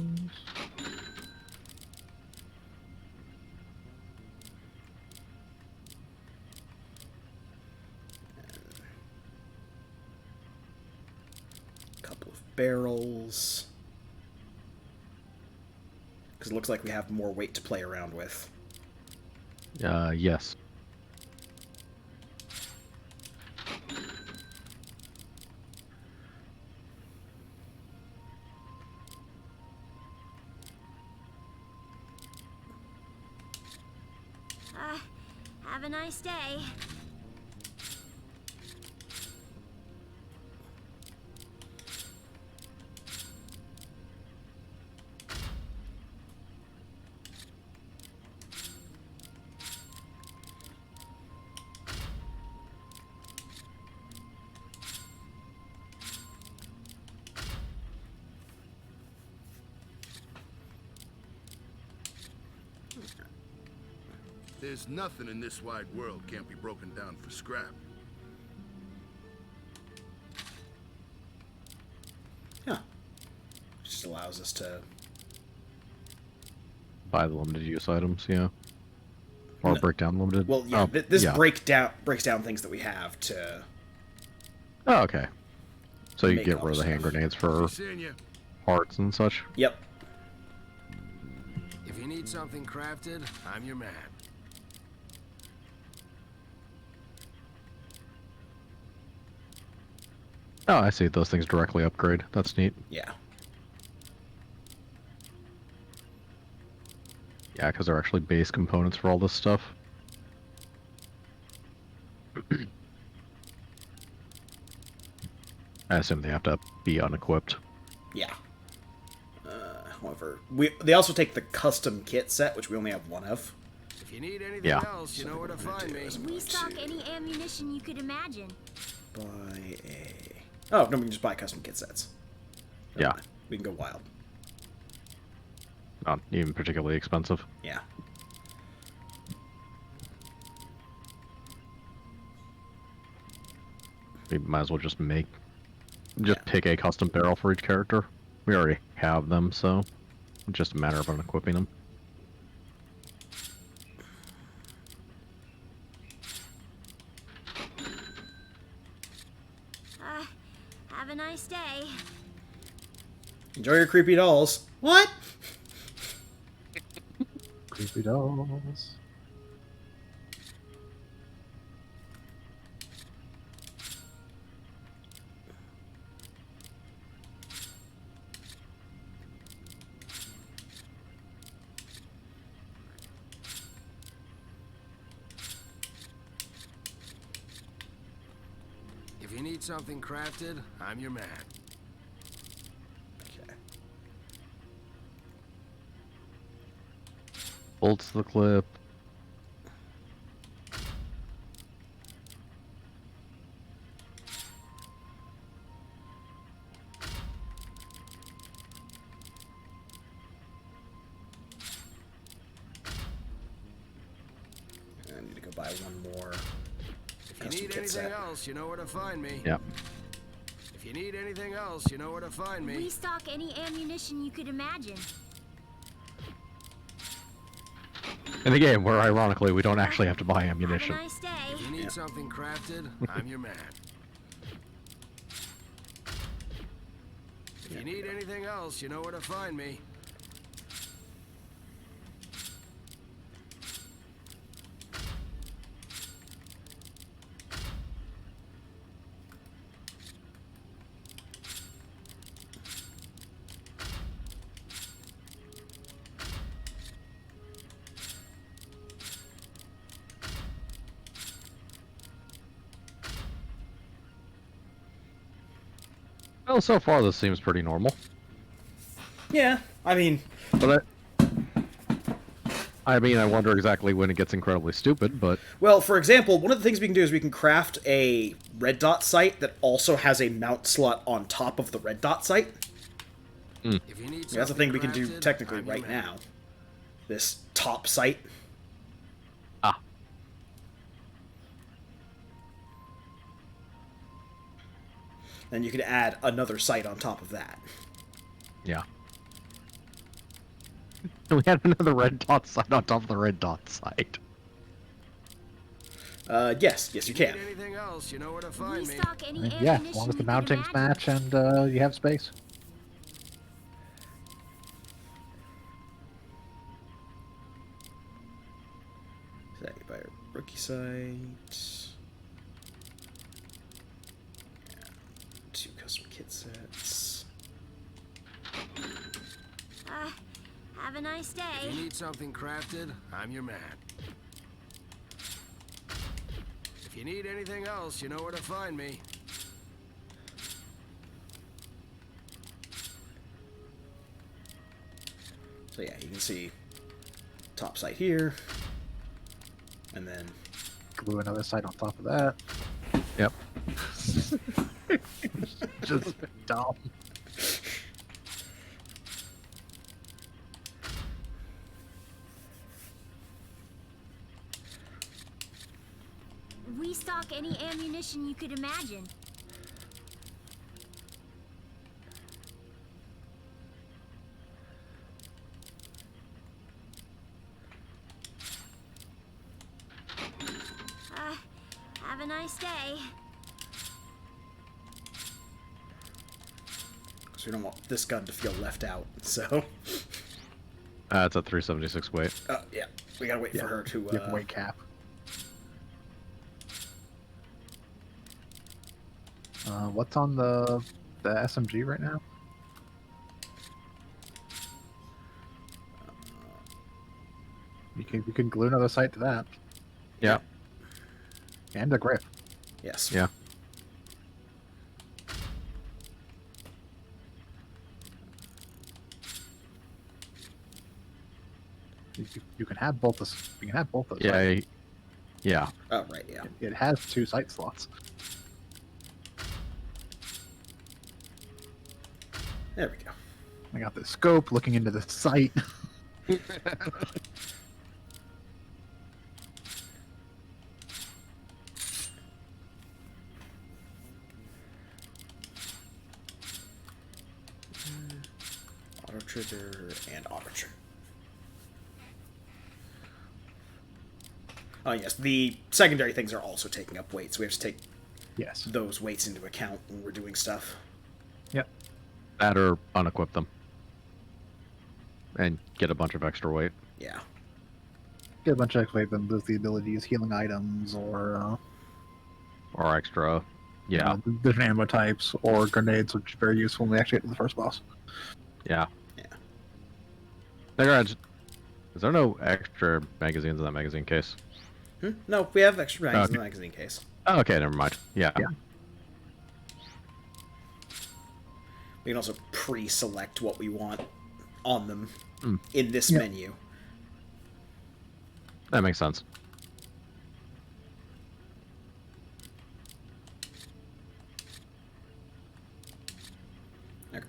Couple of barrels. Because it looks like we have more weight to play around with. Yes. Have a nice day. There's nothing in this wide world can't be broken down for scrap. Huh. Just allows us to... Buy the limited use items, yeah. Or break down limited. Well, yeah, Oh, this yeah. breaks down things that we have to... Oh, okay. So you make get rid of the hand stuff. grenades for Seeing you. hearts and such. Yep. If you need something crafted, I'm your man. Oh, I see. Those things directly upgrade. That's neat. Yeah. Yeah, because they're actually base components for all this stuff. I assume they have to be unequipped. Yeah. However, they also take the custom kit set, which we only have 1 of. If you need anything Yeah. else, you know where to find me. We stock any ammunition you could imagine. Buy a... Oh, no, we can just buy custom kit sets. Never Yeah. mind. We can go wild. Not even particularly expensive. Yeah. We might as well just pick a custom barrel for each character. We already have them, so it's just a matter of unequipping them. Have a nice day. Enjoy your creepy dolls. What? Creepy dolls. If you need something crafted, I'm your man. Okay. Bolts to the clip. I need to go buy 1 more If you custom need kit anything set. else, you know where to find me. Yep. If you need anything else, you know where to find me. We stock any ammunition you could imagine. In the game where, ironically, we don't actually have to buy Have a ammunition. nice day. If you need something crafted, I'm your man. If you need anything else, you know where to find me. Well, so far this seems pretty normal. Yeah, I mean, But I wonder exactly when it gets incredibly stupid, but... well, for example, one of the things we can do is we can craft a red dot sight that also has a mount slot on top of the red dot sight. If you need That's a thing we can do crafted, technically I'm your right man. now. This top sight. Ah. Then you can add another sight on top of that. Yeah. We had another red dot sight on top of the red dot sight. Yes, you can. Need anything else, you know where to find me. Restock any Yeah, ammunition as long as the you could mountings imagine. match and you have space. Second by a rookie sight. And 2 custom kit sets. Have a nice day. If you need something crafted, I'm your man. If you need anything else, you know where to find me. So yeah, you can see top sight here. And then Glue another sight on top of that. Yep. Just dumb. Restock any ammunition you could imagine. Have a nice day. so we don't want this gun to feel left out. So It's a 376 weight. yeah, we gotta wait for her to You have weight cap. What's on the SMG right now? You can glue another sight to that. Yeah. And a grip. Yes. Yeah. You can have both those. You can have both those. Yeah. Yeah. Oh right, yeah. It has 2 sight slots. There we go. I got the scope looking into the sight. Auto trigger and auto trigger. Oh yes, the secondary things are also taking up weight, so we have to take Yes. those weights into account when we're doing stuff. Yep. That or unequip them. And get a bunch of extra weight. Yeah. Get a bunch of extra them lose the ability to use healing items or Or extra. Yeah. different ammo types or grenades, which is very useful when we actually get to the first boss. Yeah. Yeah. Is there no extra magazines in that magazine case? No, we have extra mags in Okay. the magazine case. Oh, okay, never mind. Yeah. Yeah. We can also pre-select what we want on them Mm. in this Yep. menu. That makes sense. Okay.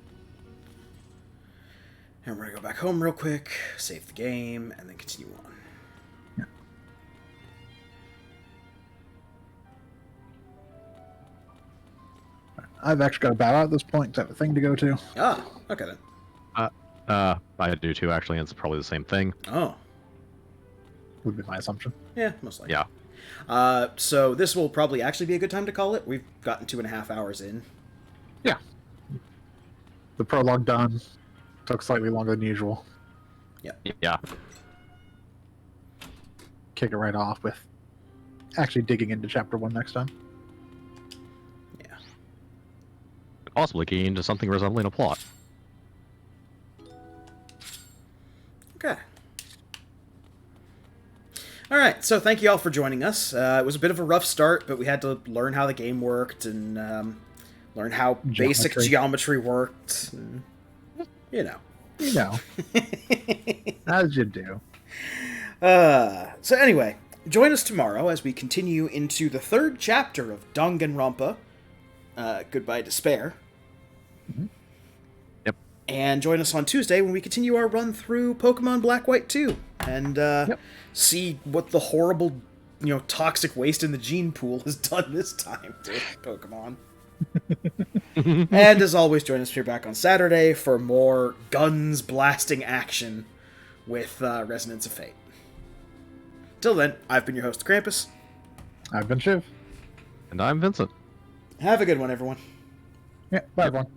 And we're gonna go back home real quick, save the game, and then continue on. I've actually got to bow out at this point because I have a thing to go to. Ah, okay then. I do too, actually, and it's probably the same thing. Oh, Would be my assumption. yeah, most likely. Yeah. So this will probably actually be a good time to call it. We've gotten 2.5 hours in. Yeah. The prologue done. Took slightly longer than usual. Yeah. Kick it right off with actually digging into chapter 1 next time. Yeah. Possibly key into something resembling a plot. Okay. Alright, so thank you all for joining us. It was a bit of a rough start, but we had to learn how the game worked and Learn how basic geometry worked. And, you know. You know. As you do. So anyway, join us tomorrow as we continue into the 3rd chapter of Danganronpa, Goodbye Despair. Mm-hmm. Yep. And join us on Tuesday when we continue our run through Pokemon Black, White 2. And see what the horrible, toxic waste in the gene pool has done this time to Pokemon. And as always, join us here back on Saturday for more guns blasting action with Resonance of Fate. Till then, I've been your host, Krampus. I've been Shiv. And I'm Vincent. Have a good one, everyone. Yeah, bye, everyone.